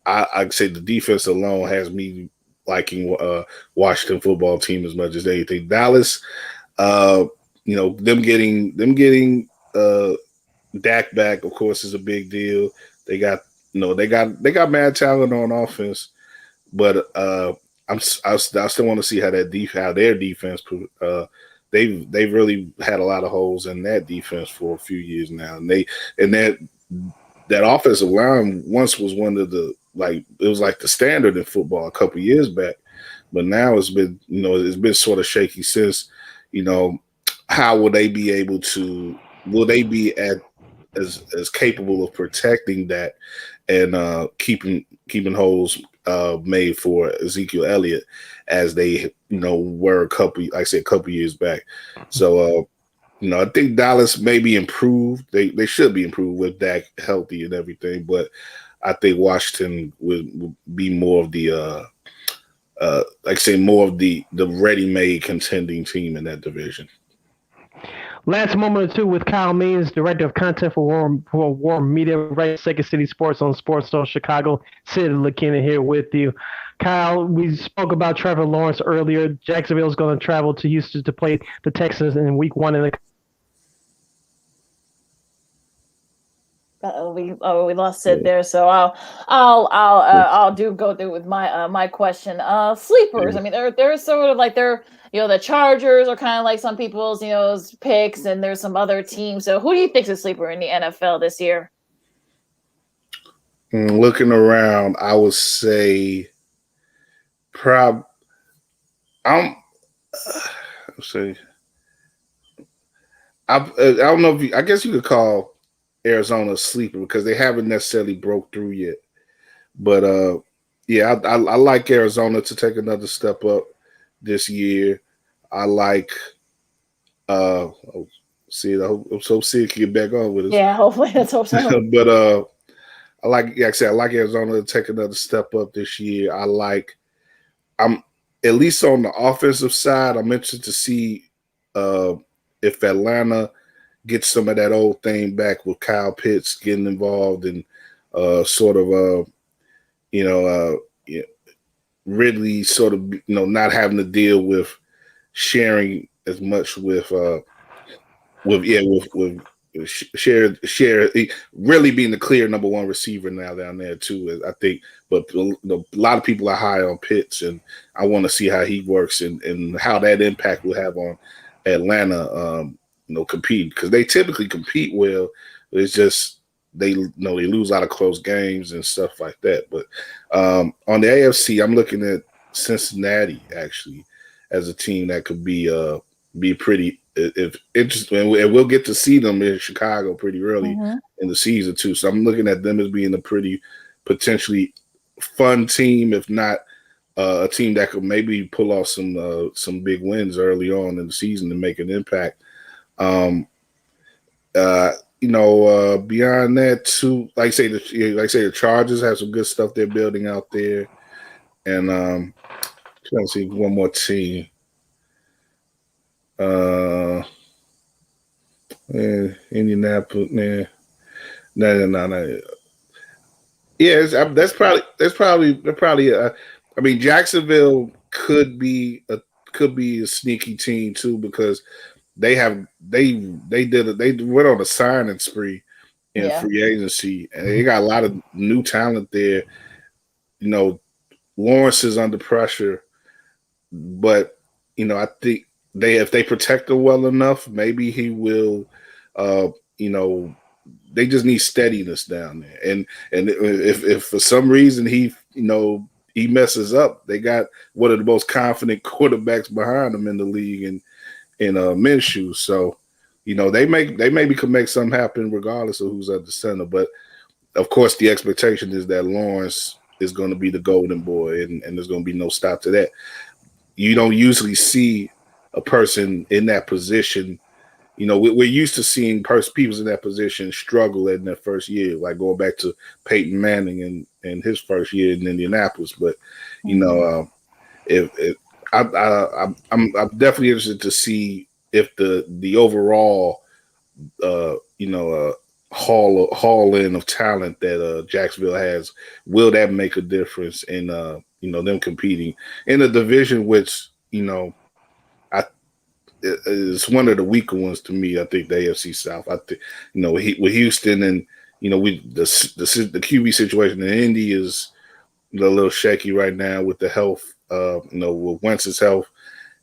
[SPEAKER 6] I'd say the defense alone has me liking Washington football team as much as anything. Dallas, them getting Dak back, of course, is a big deal. They got mad talent on offense, but I still want to see how their defense. They've really had a lot of holes in that defense for a few years now, and that offensive line once was one of the it was like the standard in football a couple years back, but now it's been sort of shaky since. How will they be able to? Will they be as capable of protecting that and keeping holes made for Ezekiel Elliott as they were a couple years back? So I think Dallas may be improved. They should be improved with Dak healthy and everything, but I think Washington would be more of the more of the ready-made contending team in that division.
[SPEAKER 1] Last moment or two with Kyle Means, Director of Content for WARR Media, right? Second City Sports on Sports Zone Chicago. Sid and Lakeena here with you. Kyle, we spoke about Trevor Lawrence earlier. Jacksonville is going to travel to Houston to play the Texans in Week 1 in the.
[SPEAKER 2] We lost Sid there, so I'll go through with my question. Sleepers. I mean, they're sort of like the Chargers are kind of like some people's picks, and there's some other teams. So who do you think is a sleeper in the NFL this year?
[SPEAKER 6] Looking around, I would say I don't know if I guess you could call Arizona a sleeper because they haven't necessarily broke through yet. But I like Arizona to take another step up this year. I like Sid. I hope Sid can get back on with us.
[SPEAKER 2] Yeah, hopefully that's hope so.
[SPEAKER 6] But I like Arizona to take another step up this year. I'm at least on the offensive side, I'm interested to see if Atlanta gets some of that old thing back with Kyle Pitts getting involved and Ridley sort of not having to deal with sharing as much with share really being the clear number one receiver now down there too, I think. But a lot of people are high on Pitts, and I want to see how he works and how that impact will have on Atlanta. Compete because they typically compete well. It's just they lose a lot of close games and stuff like that. But on the AFC, I'm looking at Cincinnati actually as a team that could be pretty interesting, and we'll get to see them in Chicago pretty early in the season too. So I'm looking at them as being a pretty potentially fun team, if not a team that could maybe pull off some big wins early on in the season and make an impact. Beyond that too, like I say, the Chargers have some good stuff they're building out there, and trying to see one more team. Indianapolis, man. No. Yeah, that's probably. I mean, Jacksonville could be a sneaky team too because they went on a signing spree in free agency, and they got a lot of new talent there. Lawrence is under pressure, but I think if they protect him well enough, maybe he will. They just need steadiness down there, and if for some reason he messes up, they got one of the most confident quarterbacks behind him in the league, and in Minshew. So, they maybe could make something happen regardless of who's at the center. But of course, the expectation is that Lawrence is going to be the golden boy, and there's going to be no stop to that. You don't usually see a person in that position. We're used to seeing people in that position struggle in their first year, like going back to Peyton Manning in his first year in Indianapolis. But I'm definitely interested to see if the overall haul in of talent that Jacksonville has, will that make a difference in them competing in a division which it's one of the weaker ones to me. I think the AFC South. I think with Houston and the QB situation in Indy is a little shaky right now with the health. With Wentz's health,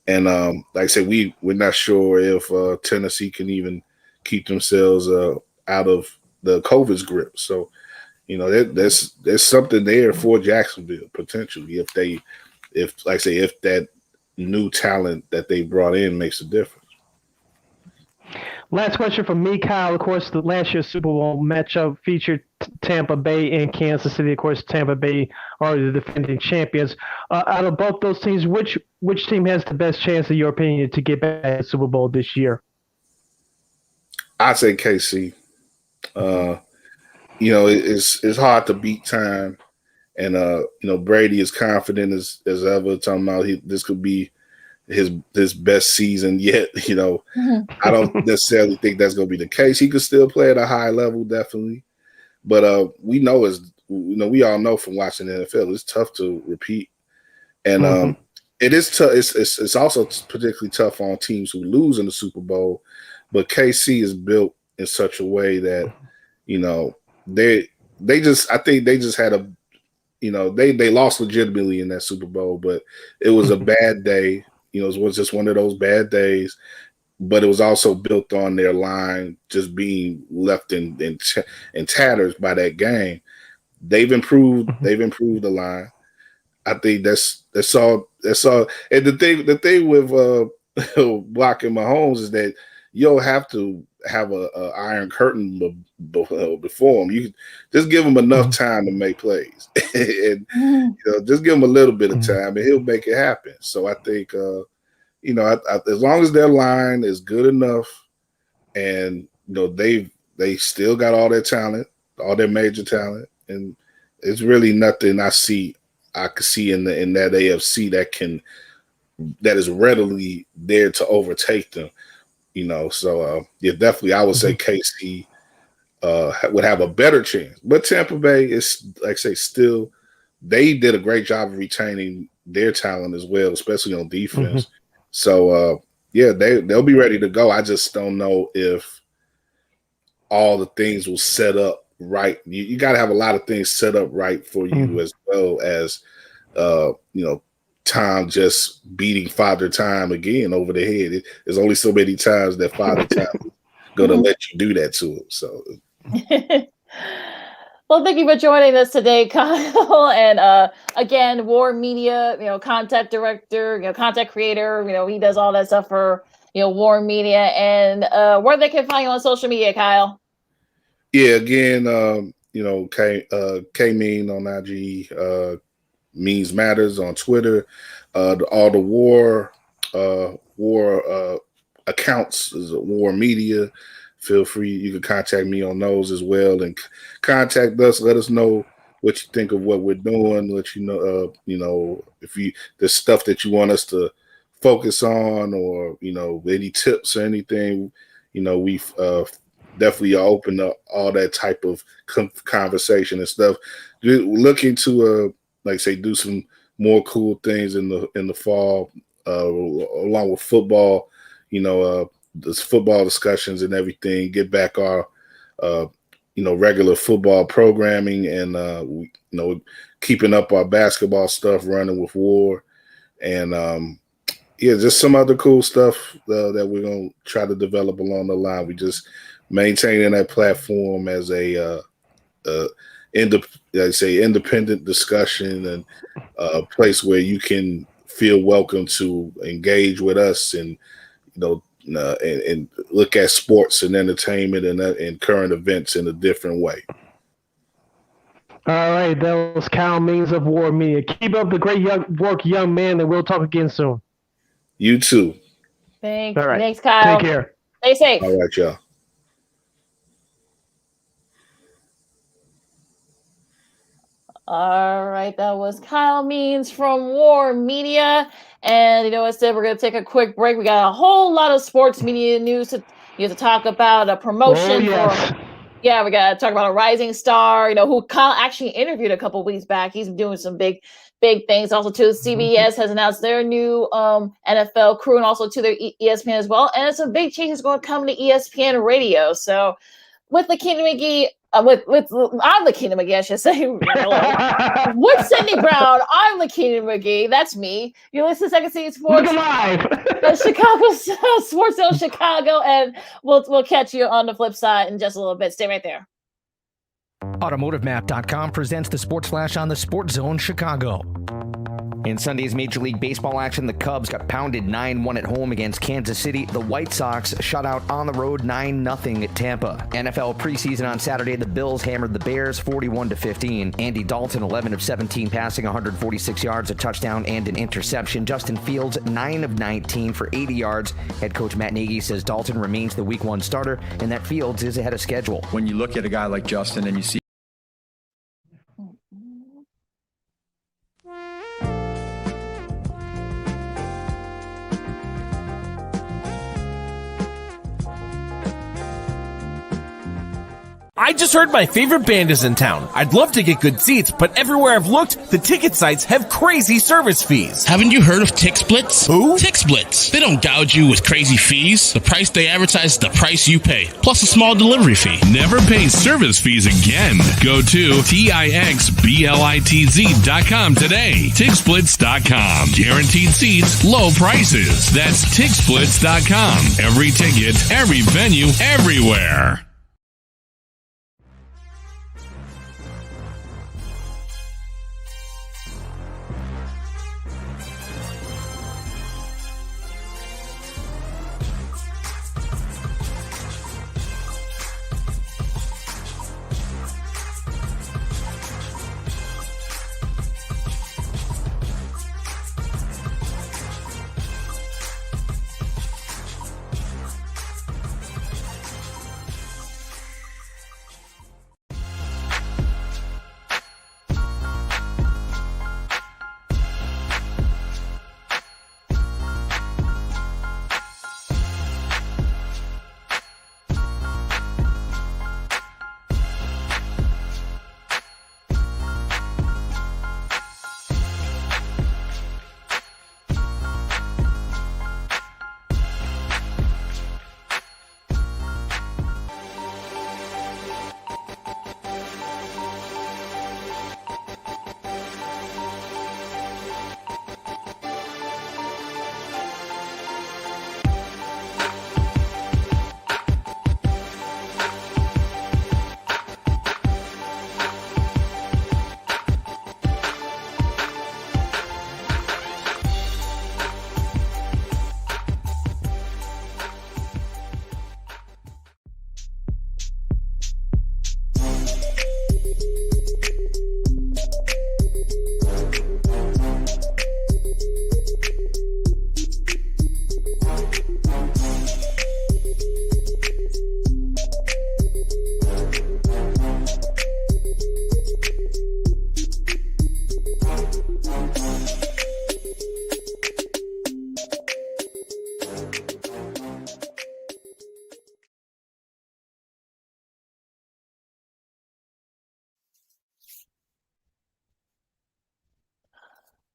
[SPEAKER 6] and like I said, we're not sure if Tennessee can even keep themselves out of the COVID's grip. So there's something there for Jacksonville potentially if that new talent that they brought in makes a difference.
[SPEAKER 1] Last question from me, Kyle. Of course, the last year's Super Bowl matchup featured Tampa Bay and Kansas City. Of course, Tampa Bay are the defending champions. Out of both those teams, which team has the best chance, in your opinion, to get back to the Super Bowl this year?
[SPEAKER 6] I'd say KC. It's hard to beat time. And Brady is confident as ever, talking about this could be his best season yet. I don't necessarily think that's going to be the case. He could still play at a high level, definitely. But we all know from watching the NFL, it's tough to repeat, and it is tough. It's also particularly tough on teams who lose in the Super Bowl. But KC is built in such a way that they just had a. They lost legitimately in that Super Bowl, but it was a bad day. It was just one of those bad days, but it was also built on their line just being left in tatters by that game. They've improved. They've improved the line. I think that's all. And the thing with blocking Mahomes is that you don't have to have a iron curtain before him. You just give him enough time to make plays, and just give him a little bit of time, and he'll make it happen. So I think as long as their line is good enough, and they still got all their talent, all their major talent, and it's really nothing I could see in that AFC that is readily there to overtake them. So definitely I would say KC would have a better chance. But Tampa Bay is, like I say, still they did a great job of retaining their talent as well, especially on defense. So they'll be ready to go. I just don't know if all the things will set up right. You got to have a lot of things set up right for you, as well as Tom just beating Father Time again over the head. There's only so many times that Father Time is going to let you do that to him. So,
[SPEAKER 2] well, thank you for joining us today, Kyle. And again, WARR Media, content director, content creator. He does all that stuff for WARR Media. And where they can find you on social media, Kyle.
[SPEAKER 6] Yeah, again, K-Mean on IG. Means Matters on Twitter. All the WARR accounts is WARR Media. Feel free, you can contact me on those as well, and contact us. Let us know what you think of what we're doing. Let you know, if there's stuff that you want us to focus on, or any tips or anything. We've definitely opened up all that type of conversation and stuff. We're looking to like I say, do some more cool things in the fall, along with football, this football discussions and everything. Get back our, regular football programming, and keeping up our basketball stuff running with WARR, and just some other cool stuff that we're gonna try to develop along the line. We just maintaining that platform as a independent discussion, and a place where you can feel welcome to engage with us, and and look at sports and entertainment and current events in a different way.
[SPEAKER 1] All right, that was Kyle Means of WARR Media. Keep up the great work, young man, and we'll talk again soon.
[SPEAKER 6] You too.
[SPEAKER 2] Thanks.
[SPEAKER 1] All right.
[SPEAKER 2] Thanks, Kyle.
[SPEAKER 1] Take care.
[SPEAKER 2] Stay safe.
[SPEAKER 6] All right, y'all.
[SPEAKER 2] All right, that was Kyle Means from WARR Media. And you know what, Sid, we're going to take a quick break. We got a whole lot of sports media news to talk about. A promotion for... Yeah, we got to talk about a rising star, who Kyle actually interviewed a couple weeks back. He's doing some big things. Also, too, CBS has announced their new NFL crew and also to their ESPN as well. And some big changes going to come to ESPN Radio. So with Lakeena McGee, I'm Lakeena McGee, I should say. With Sidney Brown, I'm Lakeena McGee. That's me. You listen to Second City Sports.
[SPEAKER 1] Look alive.
[SPEAKER 2] Chicago Sports Zone Chicago, and we'll catch you on the flip side in just a little bit. Stay right there.
[SPEAKER 7] AutomotiveMap.com presents the Sports Flash on the Sports Zone Chicago. In Sunday's Major League Baseball action, the Cubs got pounded 9-1 at home against Kansas City. The White Sox shut out on the road 9-0 at Tampa. NFL preseason on Saturday, the Bills hammered the Bears 41-15. Andy Dalton, 11 of 17, passing 146 yards, a touchdown, and an interception. Justin Fields, 9 of 19 for 80 yards. Head coach Matt Nagy says Dalton remains the Week 1 starter and that Fields is ahead of schedule.
[SPEAKER 8] When you look at a guy like Justin and you see
[SPEAKER 3] I just heard my favorite band is in town. I'd love to get good seats, but everywhere I've looked, the ticket sites have crazy service fees.
[SPEAKER 4] Haven't you heard of TixSplits?
[SPEAKER 3] Who?
[SPEAKER 4] TixSplits. They don't gouge you with crazy fees. The price they advertise is the price you pay, plus a small delivery fee.
[SPEAKER 5] Never pay service fees again. Go to TixSplitz.com today. TixSplits.com. Guaranteed seats, low prices. That's TixSplitz.com. Every ticket, every venue, everywhere.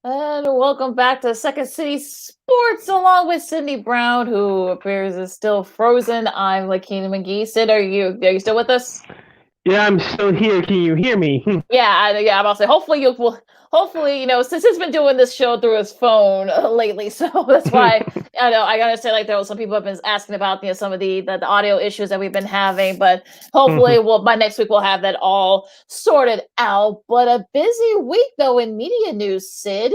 [SPEAKER 2] And welcome back to Second City Sports, along with Sidney Brown, who appears is still frozen. I'm Lakeena McGee. Sid, are you still with us?
[SPEAKER 1] Yeah, I'm still here. Can you hear me?
[SPEAKER 2] I'm about to say. Hopefully, since he's been doing this show through his phone lately, so that's why I gotta say, there was some people have been asking about some of the audio issues that we've been having, but hopefully, by next week we'll have that all sorted out. But a busy week though in media news, Sid.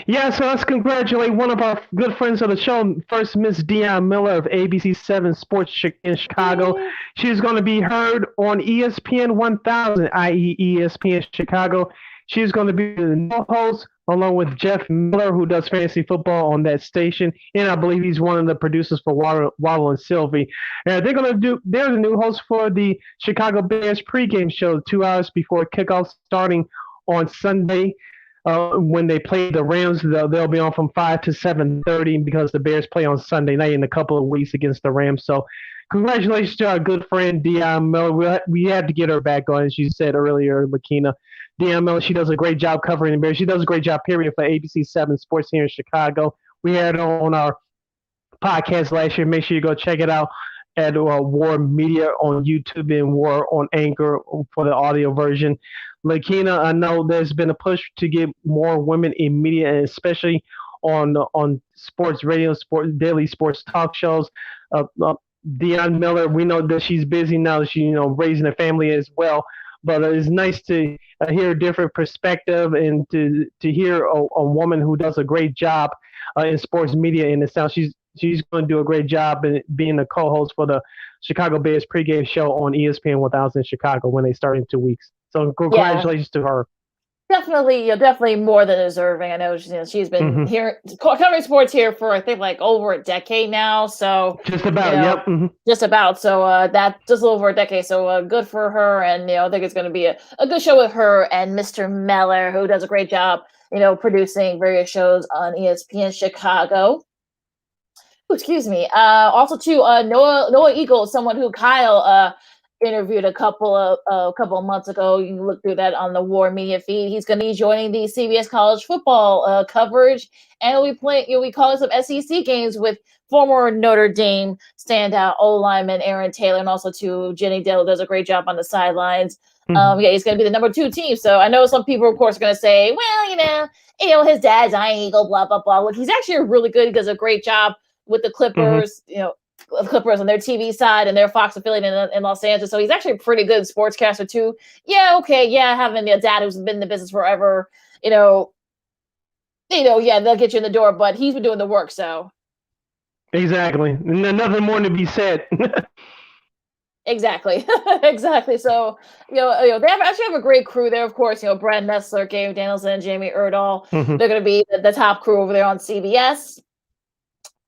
[SPEAKER 1] Yeah, so let's congratulate one of our good friends of the show, first Miss Dion Miller of ABC 7 Sports in Chicago.
[SPEAKER 2] Yay.
[SPEAKER 1] She's going to be heard on ESPN 1000, i.e. ESPN Chicago. She's going to be the new host along with Jeff Miller, who does fantasy football on that station, and I believe he's one of the producers for Waddle and Sylvie. And they're the new host for the Chicago Bears pregame show 2 hours before kickoff starting on Sunday. When they play the Rams, they'll be on from 5 to 7:30 because the Bears play on Sunday night in a couple of weeks against the Rams. So congratulations to our good friend Dion Miller. We had to get her back on, as you said earlier, Lakeena. Dion Miller, she does a great job covering the Bears. She does a great job, period, for ABC 7 Sports here in Chicago. We had her on our podcast last year. Make sure you go check it out at WARR Media on YouTube and WARR on Anchor for the audio version. Lakeena, I know there's been a push to get more women in media, and especially on sports radio, daily sports talk shows. Dion Miller, we know that she's busy now. She raising a family as well. But it's nice to hear a different perspective and to hear a woman who does a great job in sports media in the South. She's going to do a great job in being the co-host for the Chicago Bears pregame show on ESPN 1000 in Chicago when they start in 2 weeks. So congratulations to her.
[SPEAKER 2] Definitely more than deserving. I know she's been here covering sports here for I think like over a decade now. So
[SPEAKER 1] just about,
[SPEAKER 2] just about. So that just a little over a decade. So good for her, and I think it's going to be a good show with her and Mr. Miller, who does a great job, producing various shows on ESPN Chicago. Ooh, excuse me. Also, too, Noah Eagle, someone who Kyle interviewed a couple of months ago. You can look through that on the WARR Media feed. He's going to be joining the CBS college football coverage, and we'll be calling some SEC games with former Notre Dame standout O lineman Aaron Taylor, and also too Jenny Dell does a great job on the sidelines. He's going to be the number 2 team. So I know some people, of course, are going to say, well, his dad's Iron Eagle, blah blah blah. Look, he's actually really good. He does a great job with the Clippers. Clippers on their TV side and their Fox affiliate in Los Angeles. So he's actually a pretty good sportscaster too. Having a dad who's been in the business forever, they'll get you in the door, but he's been doing the work. So
[SPEAKER 1] exactly, nothing more to be said.
[SPEAKER 2] Exactly. So they actually have a great crew there. Of course, Brad Nessler, Gabe Danielson, and Jamie Erdahl. They're going to be the top crew over there on CBS.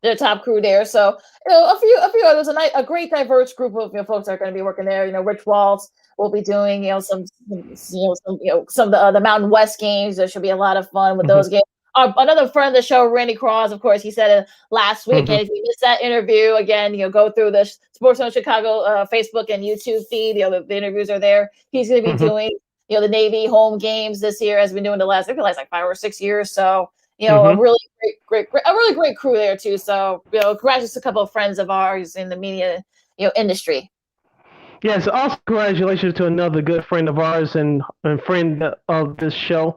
[SPEAKER 2] Their top crew there. So, a few others, a great diverse group of folks that are going to be working there. Rich Waltz will be doing some of the Mountain West games. There should be a lot of fun with those games. Another friend of the show, Randy Cross, of course, he said it last week. And if you missed that interview, again, go through the Sports Zone Chicago Facebook and YouTube feed. The interviews are there. He's going to be doing the Navy home games this year, has been doing the last like 5 or 6 years. So. A really great crew there too. So, congratulations to a couple of friends of ours in the media, industry.
[SPEAKER 1] Yes, also congratulations to another good friend of ours and friend of this show.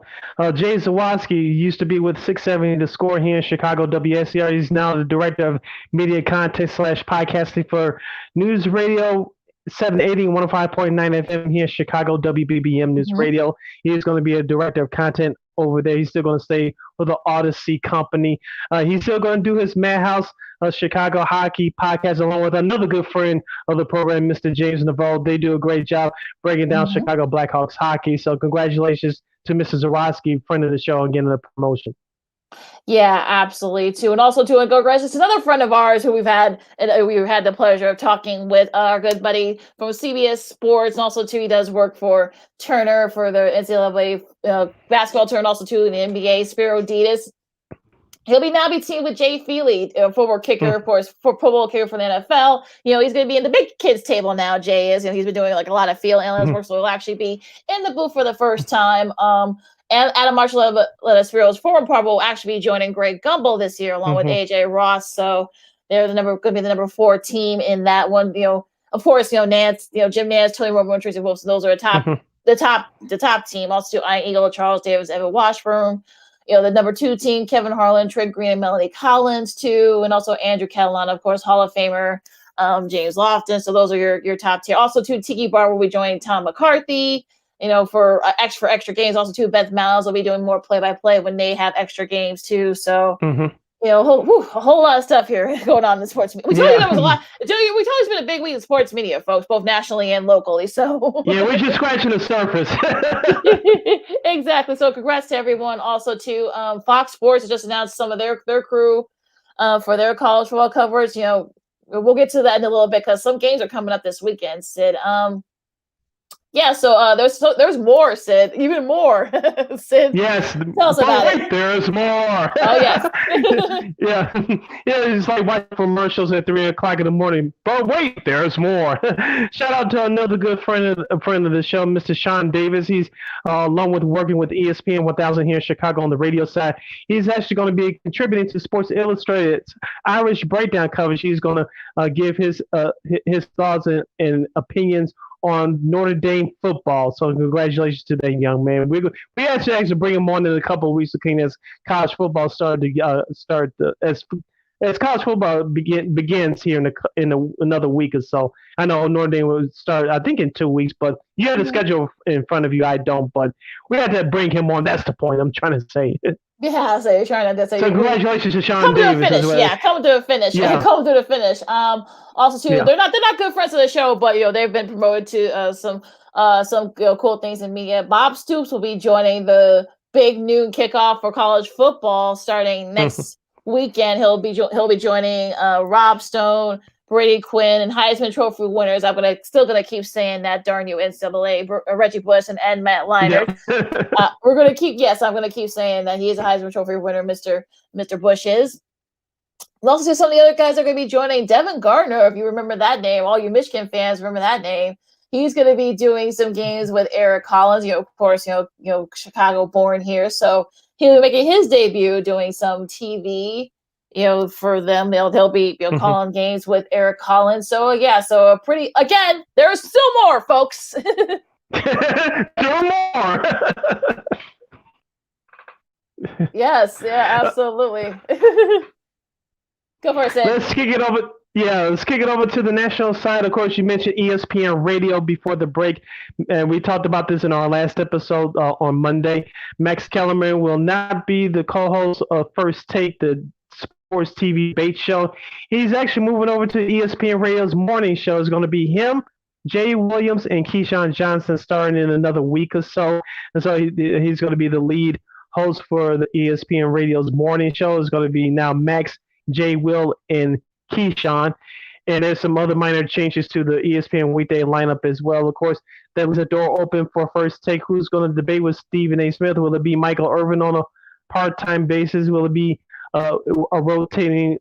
[SPEAKER 1] Jay Zawoski used to be with 670 The Score here in Chicago, WSCR. He's now the director of media content / podcasting for News Radio 780 105.9 FM here in Chicago, WBBM News Radio. He's going to be a director of content over there. He's still going to stay with the Odyssey Company. He's still going to do his Madhouse Chicago Hockey podcast along with another good friend of the program, Mr. James Navarro. They do a great job breaking down Chicago Blackhawks hockey. So congratulations to Mr. Zawoski, friend of the show, and getting the promotion.
[SPEAKER 2] Yeah, absolutely too. And also to congratulations to another friend of ours who we've had the pleasure of talking with, our good buddy from CBS Sports, and also too he does work for Turner for the NCAA basketball tournament, also too in the NBA, Spiro Ditas. He'll be teamed with Jay Feely, former kicker, of course, for Pro Bowl kicker for the NFL. He's going to be in the big kids table now. Jay is, he's been doing like a lot of field analyst work, so he'll actually be in the booth for the first time. And Adam Marshall, Spiro's former partner, will actually be joining Greg Gumbel this year, along with AJ Ross. So they're going to be the number 4 team in that one. Of course, Nance, Jim Nance, Tony Romo, and Tracy Wolfson. Those are the top team. Also, Ian Eagle, Charles Davis, Evan Washburn. The number 2 team, Kevin Harlan, Trent Green, and Melanie Collins too, and also Andrew Catalana, of course, Hall of Famer, James Lofton. So those are your top tier. Also, too, Tiki Bar will be joining Tom McCarthy. for extra games. Also, too, Beth Miles will be doing more play-by-play when they have extra games too. So, a whole lot of stuff here going on in the sports media. We told you there was a lot. We told you it's been a big week in sports media, folks, both nationally and locally. So
[SPEAKER 1] we're just scratching the surface.
[SPEAKER 2] Exactly. So congrats to everyone. Also, to Fox Sports has just announced some of their crew for their college football coverage. We'll get to that in a little bit because some games are coming up this weekend, Sid. So there's more, Sid. Even more, Sid.
[SPEAKER 1] Yes.
[SPEAKER 2] Tell us about it.
[SPEAKER 1] There's more.
[SPEAKER 2] Oh yes.
[SPEAKER 1] Yeah. It's like watching commercials at 3:00 in the morning. But wait, there's more. Shout out to another good friend of the show, Mr. Sean Davis. He's along with working with ESPN 1000 here in Chicago on the radio side. He's actually going to be contributing to Sports Illustrated's Irish breakdown coverage. He's going to give his thoughts and opinions on Notre Dame football. So congratulations to that young man. We actually bring him on in a couple of weeks as college football as college football begins here in another week or so. I know Notre Dame will start, I think, in 2 weeks, but you have the schedule in front of you. I don't, but we had to bring him on. That's the point I'm trying to say.
[SPEAKER 2] Yeah, so you're trying to say. So
[SPEAKER 1] congratulations to Sean Davis.
[SPEAKER 2] Come to a finish. Yeah, come to a finish. Yeah. Come to the finish. Also, too, they're not good friends of the show, but they've been promoted to some cool things in media. Bob Stoops will be joining the big noon kickoff for college football starting next weekend. He'll be joining Rob Stone, Brady Quinn, and Heisman Trophy winners. I'm still gonna keep saying that. Darn you, NCAA, Reggie Bush and Matt Leinart. Yeah. We're gonna keep. Yes, I'm gonna keep saying that he is a Heisman Trophy winner. Mr. Bush is. We'll also see some of the other guys that are going to be joining. Devin Gardner, if you remember that name, all you Michigan fans remember that name. He's going to be doing some games with Eric Collins. Of course, Chicago born here, so he'll be making his debut doing some TV. For them, they'll be calling games with Eric Collins. So so there's still more, folks.
[SPEAKER 1] Still more.
[SPEAKER 2] Yes, yeah, absolutely. Go for it, Sid.
[SPEAKER 1] Let's kick it over to the national side. Of course, you mentioned ESPN Radio before the break, and we talked about this in our last episode on Monday. Max Kellerman will not be the co-host of First Take, the sports TV debate show. He's actually moving over to ESPN Radio's morning show. It's going to be him, Jay Williams, and Keyshawn Johnson starting in another week or so. And so he's going to be the lead host for the ESPN Radio's morning show. It's going to be now Max, Jay, Will, and Keyshawn. And there's some other minor changes to the ESPN weekday lineup as well. Of course, there was a door open for First Take. Who's going to debate with Stephen A. Smith? Will it be Michael Irvin on a part-time basis? Will it be a rotating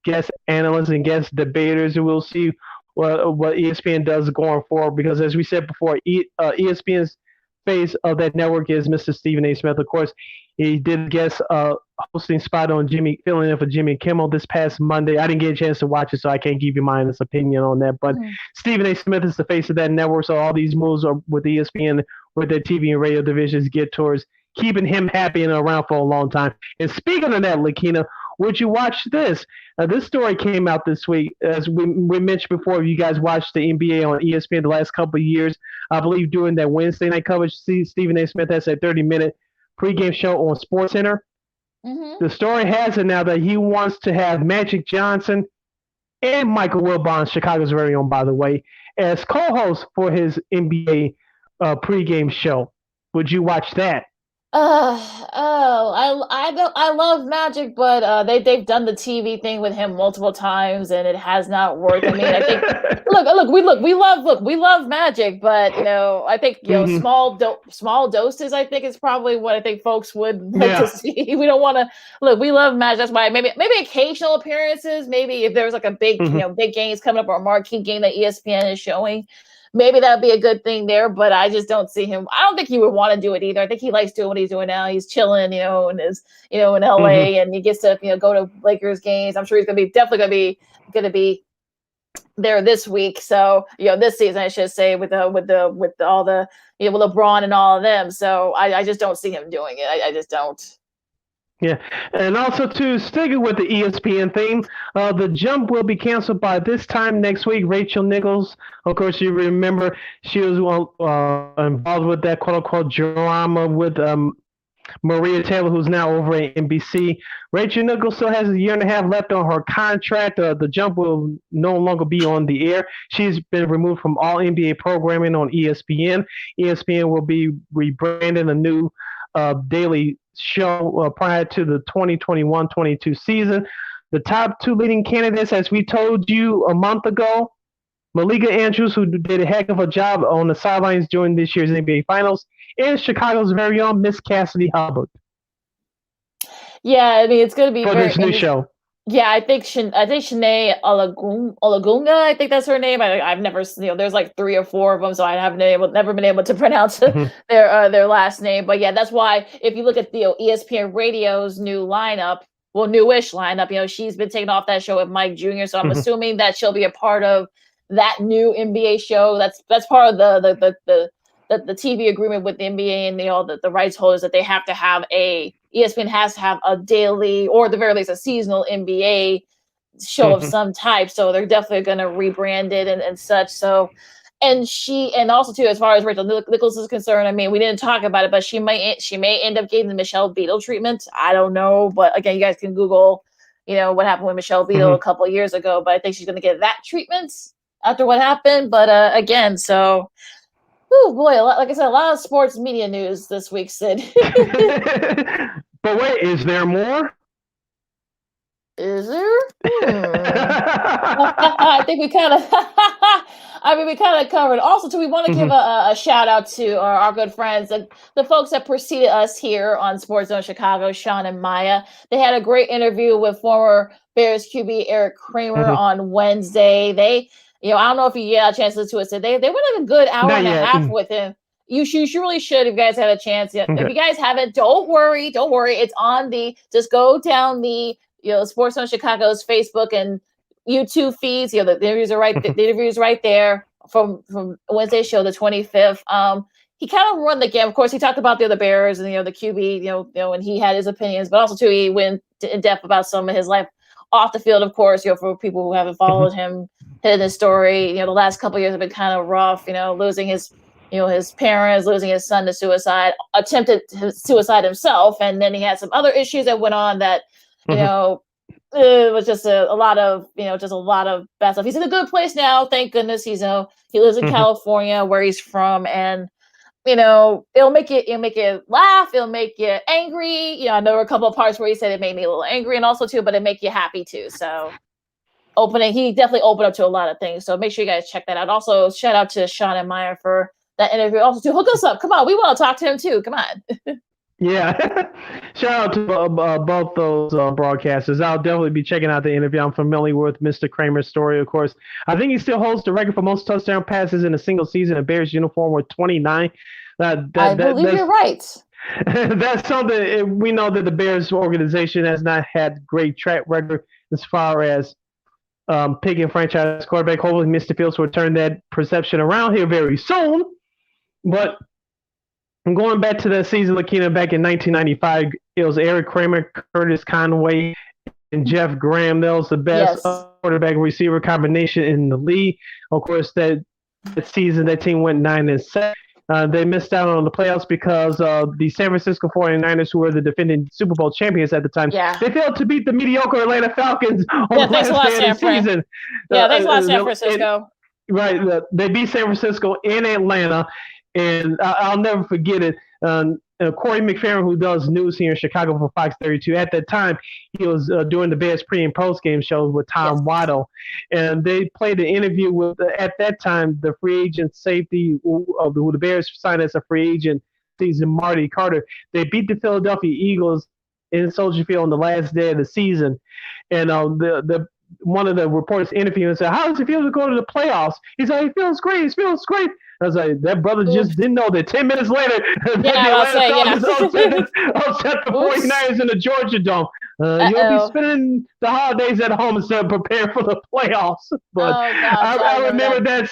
[SPEAKER 1] guest analysts and guest debaters? And we'll see what ESPN does going forward. Because as we said before, ESPN's face of that network is Mr. Stephen A. Smith. Of course, he did guest hosting spot on filling in for Jimmy Kimmel this past Monday. I didn't get a chance to watch it, so I can't give you my honest opinion on that. But Stephen A. Smith is the face of that network, so all these moves are with ESPN, with their TV and radio divisions, get towards keeping him happy and around for a long time. And speaking of that, Lakeena, would you watch this? This story came out this week. As we mentioned before, if you guys watched the NBA on ESPN the last couple of years, I believe during that Wednesday night coverage, Stephen A. Smith has a 30-minute pregame show on SportsCenter. The story has it now that he wants to have Magic Johnson and Michael Wilbon, Chicago's very own, by the way, as co-hosts for his NBA pregame show. Would you watch that?
[SPEAKER 2] I love Magic, but they've done the TV thing with him multiple times, and it has not worked. I mean, I think we love Magic, but I think small doses. I think is probably what I think folks would like to see. We don't want to we love Magic. That's why maybe occasional appearances. Maybe if there's like a big big games coming up or a marquee game that ESPN is showing. Maybe that'd be a good thing there, but I just don't see him. I don't think he would want to do it either. I think he likes doing what he's doing now. He's chilling, and is, in LA, and he gets to, go to Lakers games. I'm sure he's definitely gonna be there this week. So, this season, I should say, with all the with LeBron and all of them. So I just don't see him doing it. I just don't.
[SPEAKER 1] Yeah, and also to sticking with the ESPN theme, the jump will be canceled by this time next week. Rachel Nichols, of course, you remember she was involved with that quote unquote drama with Maria Taylor, who's now over at NBC. Rachel Nichols still has a year and a half left on her contract. The jump will no longer be on the air. She's been removed from all NBA programming on ESPN. ESPN will be rebranding a new daily show prior to the 2021-22 season. The top two leading candidates, as we told you a month ago, Malika Andrews, who did a heck of a job on the sidelines during this year's NBA Finals, and Chicago's very own Miss Cassidy Hubbard.
[SPEAKER 2] Yeah, I mean it's going to be
[SPEAKER 1] for this new show.
[SPEAKER 2] Yeah, I think Shanae Olagunga, I think that's her name. I've never, there's like 3 or 4 of them, so I haven't never been able to pronounce their last name. But yeah, that's why if you look at the ESPN Radio's new lineup, well, newish lineup, she's been taken off that show with Mike Jr. So I'm assuming that she'll be a part of that new NBA show. That's part of the TV agreement with the NBA and the rights holders, that they have to have ESPN has to have a daily, or at the very least a seasonal NBA show of some type. So they're definitely going to rebrand it and such. So, and also too, as far as Rachel Nichols is concerned, I mean, we didn't talk about it, but she may end up getting the Michelle Beadle treatment. I don't know, but again, you guys can Google, what happened with Michelle Beadle a couple of years ago. But I think she's going to get that treatment after what happened. But again, so. Oh boy, like I said, a lot of sports media news this week, Sid.
[SPEAKER 1] But wait, is there more?
[SPEAKER 2] Is there? I think we kind of covered. Also, too, we want to give a shout out to our good friends, the folks that preceded us here on Sports Zone Chicago, Sean and Maya. They had a great interview with former Bears QB Eric Kramer on Wednesday. I don't know if you get a chance to listen to it. They went like a good hour and a half with him. You really should if you guys had a chance. If you guys haven't, don't worry. It's on just go down the Sports Zone Chicago's Facebook and YouTube feeds. The interviews are right. The interviews right there from Wednesday's show, the 25th. He kind of run the game. Of course, he talked about the other Bears and the QB. And he had his opinions, but also too he went in depth about some of his life off the field. Of course, for people who haven't followed him. His story, the last couple of years have been kind of rough, losing his parents, losing his son to suicide, attempted suicide himself. And then he had some other issues that went on that, it was just a lot of bad stuff. He's in a good place now. Thank goodness. He lives in California where he's from. And, it'll make you laugh. It'll make you angry. I know there were a couple of parts where he said it made me a little angry and also too, but it make you happy too. So, he definitely opened up to a lot of things. So make sure you guys check that out. Also, shout out to Sean and Meyer for that interview. Also, to hook us up. Come on, we want to talk to him too. Come on.
[SPEAKER 1] Yeah. Shout out to both those broadcasters. I'll definitely be checking out the interview. I'm familiar with Mr. Kramer's story, of course. I think he still holds the record for most touchdown passes in a single season in Bears uniform with 29.
[SPEAKER 2] I believe you're right.
[SPEAKER 1] That's something we know that the Bears organization has not had great track record as far as picking franchise quarterback. Hopefully Mr. Fields will turn that perception around here very soon. But I'm going back to that season, Lakeena, back in 1995. It was Eric Kramer, Curtis Conway, and Jeff Graham. That was the best quarterback receiver combination in the league. Of course, that season, that team went 9-7. They missed out on the playoffs because the San Francisco 49ers, who were the defending Super Bowl champions at the time, they failed to beat the mediocre Atlanta Falcons on the last day of the season.
[SPEAKER 2] Thanks a lot, San Francisco.
[SPEAKER 1] Right. They beat San Francisco in Atlanta, and I'll never forget it. Corey McFerrin, who does news here in Chicago for Fox 32, at that time, he was doing the Bears pre- and post-game shows with Tom Waddle. And they played an interview with, at that time, the free agent safety who the Bears signed as a free agent, season Marty Carter. They beat the Philadelphia Eagles in Soldier Field on the last day of the season. And one of the reporters interviewed and said, "How does it feel to go to the playoffs?" He's like, "It feels great. It feels great." I was like, that brother just didn't know that 10 minutes later, upset the 49ers in the Georgia Dome. You'll be spending the holidays at home instead of preparing for the playoffs. But I remember that.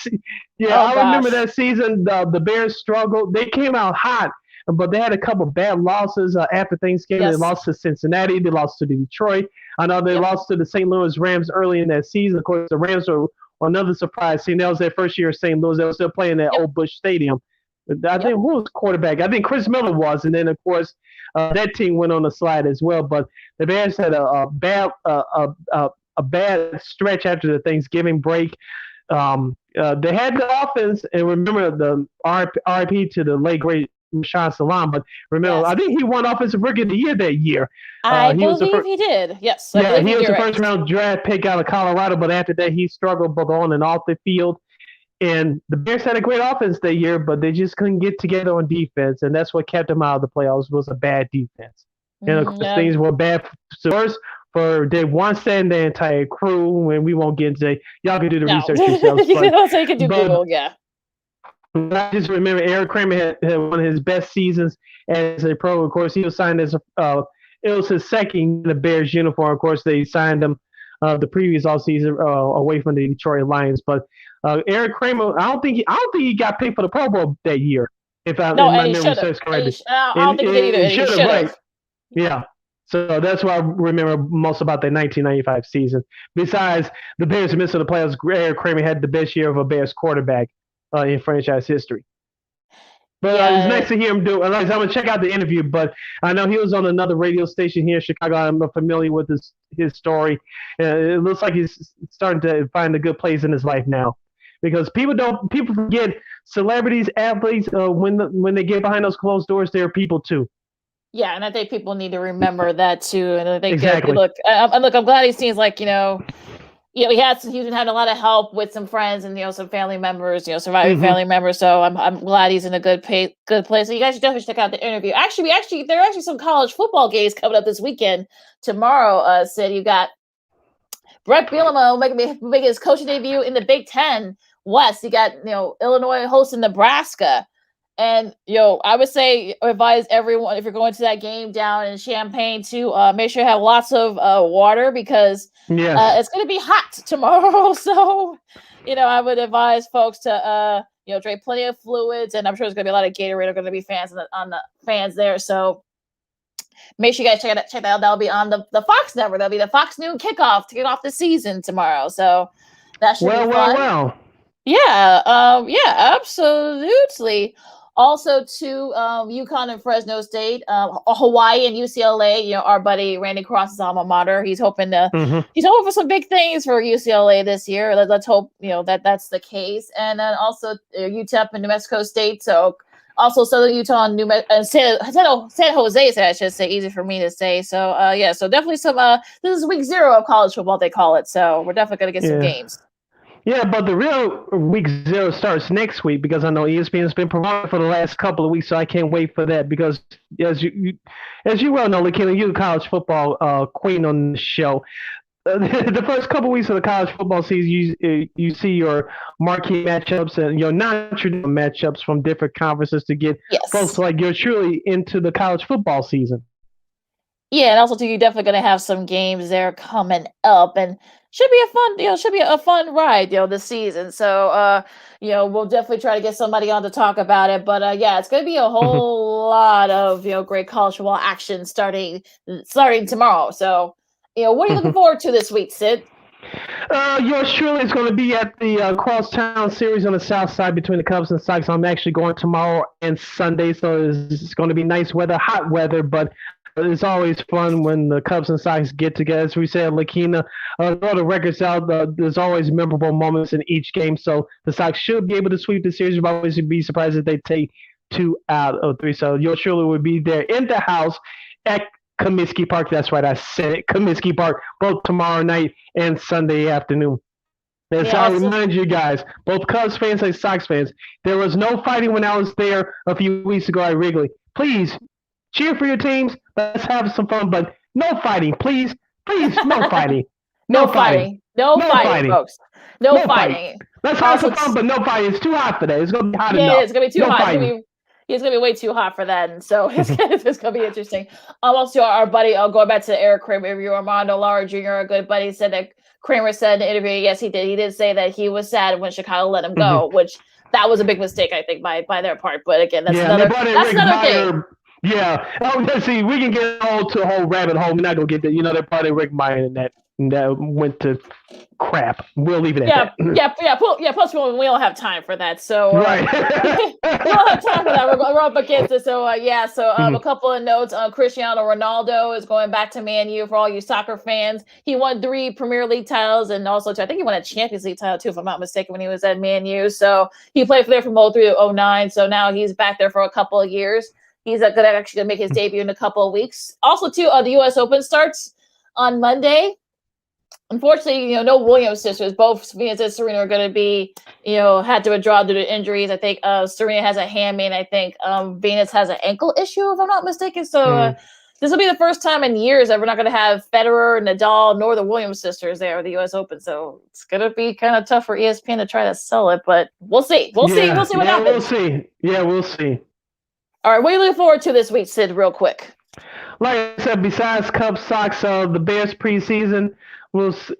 [SPEAKER 1] I remember that season. The Bears struggled. They came out hot. but they had a couple bad losses after Thanksgiving.
[SPEAKER 2] Yes.
[SPEAKER 1] They lost to Cincinnati. They lost to Detroit. I know they lost to the St. Louis Rams early in that season. Of course, the Rams were another surprise team. That was their first year in St. Louis. They were still playing at Old Busch Stadium. I think who was quarterback? I think Chris Miller was, and then of course that team went on a slide as well. But the Bears had a bad stretch after the Thanksgiving break. They had the offense, and remember the RIP to the late great Rashawn Salam. But remember, I think he won Offensive Rookie of the Year that year.
[SPEAKER 2] I believe he did. Yes.
[SPEAKER 1] He was the first round draft pick out of Colorado. But after that, he struggled both on and off the field. And the Bears had a great offense that year, but they just couldn't get together on defense, and that's what kept them out of the playoffs was a bad defense. And of course, things were bad first for Dave Wanstead and the entire crew. And we won't get into y'all can do the research yourselves.
[SPEAKER 2] So you can do Google,
[SPEAKER 1] I just remember Eric Kramer had one of his best seasons as a pro. Of course, he was signed as it was his second in the Bears uniform. Of course, they signed him the previous offseason away from the Detroit Lions, but. Eric Kramer, I don't think he got picked for the Pro Bowl that year. If my memory serves correctly,
[SPEAKER 2] I don't think he did either. He should have,
[SPEAKER 1] right? Yeah. So that's what I remember most about the 1995 season. Besides the Bears missing the playoffs, Eric Kramer had the best year of a Bears quarterback in franchise history. But it's nice to hear him do. I'm gonna check out the interview, but I know he was on another radio station here in Chicago. I'm familiar with his story. It looks like he's starting to find a good place in his life now. Because people forget celebrities, athletes, when they get behind those closed doors, they're people too.
[SPEAKER 2] Yeah, and I think people need to remember that too. And I think
[SPEAKER 1] exactly.
[SPEAKER 2] I'm glad he seems like he's been having a lot of help with some friends and some family members, surviving family members. So I'm glad he's in a good place. So you guys should definitely check out the interview. Actually, there are actually some college football games coming up this weekend. Tomorrow, Sid, you got Brett Bielema making his coaching debut in the Big Ten West. You got Illinois hosting Nebraska, and I would say advise everyone if you're going to that game down in Champaign to make sure you have lots of water because it's going to be hot tomorrow. So I would advise folks to drink plenty of fluids, and I'm sure there's going to be a lot of Gatorade. There are going to be fans on the fans there, so. Make sure you guys check that out. That'll be on the Fox Network. That'll be the Fox Noon kickoff to kick off the season tomorrow. So that should be fun.
[SPEAKER 1] Well.
[SPEAKER 2] Yeah, absolutely. Also to UConn and Fresno State, Hawaii and UCLA. Our buddy Randy Cross's alma mater. He's hoping for some big things for UCLA this year. Let's hope that's the case. And then also UTEP and New Mexico State. So. Also, Southern Utah and San Jose, I should say, easy for me to say. So, so definitely some. This is week 0 of college football, they call it. So we're definitely going to get some games.
[SPEAKER 1] Yeah, but the real week 0 starts next week because I know ESPN's been promoting for the last couple of weeks, so I can't wait for that because as you well know, Lakeena, you're a college football queen on the show. The first couple of weeks of the college football season, you see your marquee matchups and your non-traditional matchups from different conferences to get folks like you're truly into the college football season.
[SPEAKER 2] Yeah, and also too, you're definitely going to have some games there coming up, and should be a fun ride, this season. So, we'll definitely try to get somebody on to talk about it. But it's going to be a whole lot of great college football action starting tomorrow. So. What are you looking forward to this week, Sid?
[SPEAKER 1] Yours truly is going to be at the Crosstown Series on the south side between the Cubs and Sox. I'm actually going tomorrow and Sunday, so it's going to be nice weather, hot weather, but it's always fun when the Cubs and Sox get together. As we said, Lakeena, all the records out, there's always memorable moments in each game, so the Sox should be able to sweep the series, but I wouldn't be surprised if they take 2 out of 3. So yours truly will be there in the house at Comiskey Park. That's right, I said it. Comiskey Park, both tomorrow night and Sunday afternoon. And so I remind you guys, both Cubs fans and Sox fans, there was no fighting when I was there a few weeks ago at Wrigley. Please cheer for your teams. Let's have some fun, but no fighting, please. No fighting.
[SPEAKER 2] No fighting, folks. No fighting.
[SPEAKER 1] Let's have some fun, but no fighting. It's too hot for that. It's going to be hot enough.
[SPEAKER 2] Yeah, it's going to be too hot. It's going to be way too hot for that, and so it's going to be interesting. Also, our buddy, going back to the Eric Kramer interview, Armando Lauri Jr., a good buddy, said that Kramer said in the interview, yes, he did. He did say that he was sad when Chicago let him go, which that was a big mistake, I think, by their part. But again, that's
[SPEAKER 1] they brought in
[SPEAKER 2] another
[SPEAKER 1] Rick
[SPEAKER 2] thing.
[SPEAKER 1] Meyer. Yeah. Oh, let's see. We can get to a whole rabbit hole. We're not gonna get that. They brought in Rick Meyer, and that went to crap. We'll leave it at that.
[SPEAKER 2] Plus, we don't have time for that. So
[SPEAKER 1] Right.
[SPEAKER 2] we don't have time for that. We're up against it. So a couple of notes. Cristiano Ronaldo is going back to Man U for all you soccer fans. He won 3 Premier League titles, and also I think he won a Champions League title too, if I'm not mistaken, when he was at Man U. So he played for there from 03 to 09. So now he's back there for a couple of years. He's actually going to make his debut in a couple of weeks. Also, too, the U.S. Open starts on Monday. Unfortunately, no Williams sisters. Both Venus and Serena are going to be, had to withdraw due to injuries. I think Serena has a hammy, and I think Venus has an ankle issue, if I'm not mistaken. So this will be the first time in years that we're not going to have Federer, Nadal, nor the Williams sisters there at the U.S. Open. So it's going to be kind of tough for ESPN to try to sell it, but we'll see. We'll see what happens.
[SPEAKER 1] We'll see. Yeah, we'll see.
[SPEAKER 2] All right, what are you looking forward to this week, Sid, real quick?
[SPEAKER 1] Like I said, besides Cubs, Sox, the Bears preseason, we'll see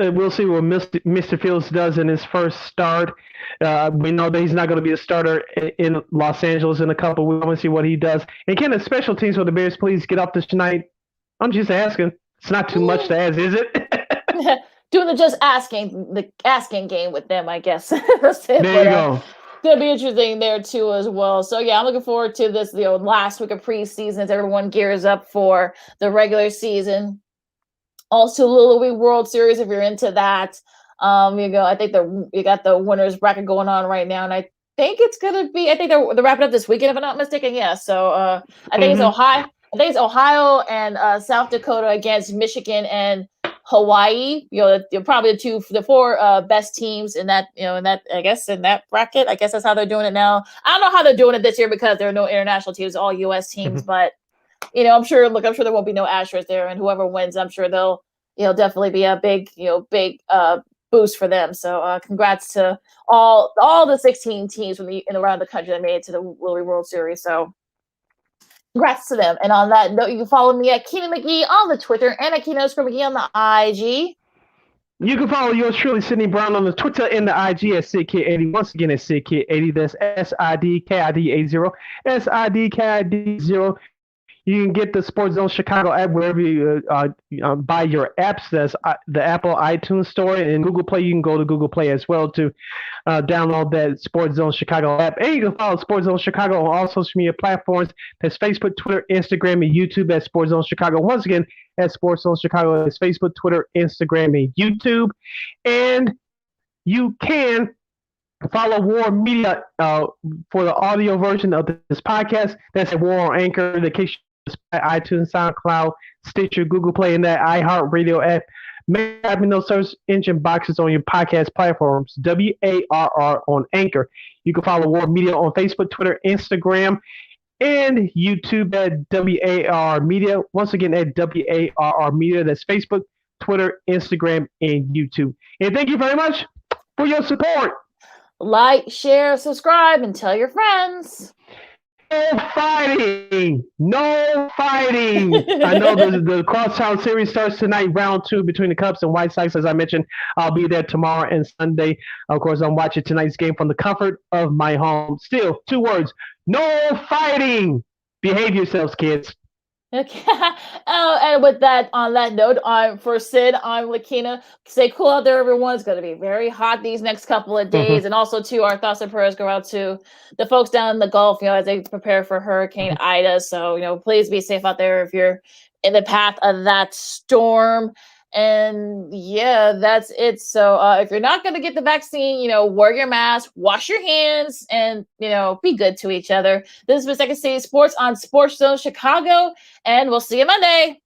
[SPEAKER 1] what Mr. Fields does in his first start. We know that he's not going to be a starter in Los Angeles in a couple of weeks. I want to see what he does. And can the special teams for the Bears please get up this tonight? I'm just asking. It's not too much to ask, is it?
[SPEAKER 2] Doing the asking game with them, I guess.
[SPEAKER 1] There you go.
[SPEAKER 2] It's going to be interesting there, too, as well. So, I'm looking forward to this, last week of preseason as everyone gears up for the regular season. Also, Little League World Series, if you're into that. I think you got the winners bracket going on right now, and I think it's going to be, I think they're wrapping up this weekend, if I'm not mistaken. Yeah, so I think it's Ohio. I think it's Ohio and South Dakota against Michigan and Hawaii. Probably the 4 best teams in that, in that bracket. I guess that's how they're doing it now. I don't know how they're doing it this year because there are no international teams, all U.S. teams. But I'm sure there won't be no Astros there, and whoever wins, I'm sure they'll definitely be a big boost for them. So congrats to all the 16 teams from around the country that made it to the Little League World Series. So congrats to them. And on that note, you can follow me at Keena McGee on the Twitter and at Keena McGee on the IG.
[SPEAKER 1] You can follow yours truly, Sidney Brown, on the Twitter and the IG at SidKid80. Once again, at SidKid80. That's SIDKID80. SIDKID0. You can get the Sports Zone Chicago app wherever you buy your apps. That's the Apple iTunes Store and Google Play. You can go to Google Play as well to download that Sports Zone Chicago app. And you can follow Sports Zone Chicago on all social media platforms. That's Facebook, Twitter, Instagram, and YouTube at Sports Zone Chicago. Once again, at Sports Zone Chicago, it's Facebook, Twitter, Instagram, and YouTube. And you can follow WARR Media for the audio version of this podcast. That's at WARR on Anchor, in case iTunes, SoundCloud, Stitcher, Google Play, and that iHeartRadio app. Make sure having those search engine boxes on your podcast platforms. WARR on Anchor. You can follow WARR Media on Facebook, Twitter, Instagram, and YouTube at WARR Media. Once again, at WARR Media. That's Facebook, Twitter, Instagram, and YouTube. And thank you very much for your support.
[SPEAKER 2] Like, share, subscribe, and tell your friends.
[SPEAKER 1] No fighting! No fighting! I know the Crosstown Series starts tonight, round 2 between the Cubs and White Sox. As I mentioned, I'll be there tomorrow and Sunday. Of course, I'm watching tonight's game from the comfort of my home. Still, 2 words. No fighting! Behave yourselves, kids.
[SPEAKER 2] Okay. And with that, on that note, for Sid, I'm Lakeena. Stay cool out there, everyone. It's going to be very hot these next couple of days. And also, too, our thoughts and prayers go out to the folks down in the Gulf, as they prepare for Hurricane Ida. So, please be safe out there if you're in the path of that storm. And yeah, that's it. So if you're not going to get the vaccine, wear your mask, wash your hands, and, be good to each other. This is the Second City Sports on Sports Zone Chicago, and we'll see you Monday.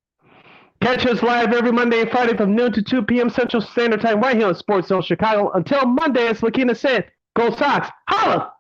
[SPEAKER 1] Catch us live every Monday and Friday from noon to 2 p.m. Central Standard Time right here on Sports Zone Chicago. Until Monday, as Lakeena said, go Sox. Holla!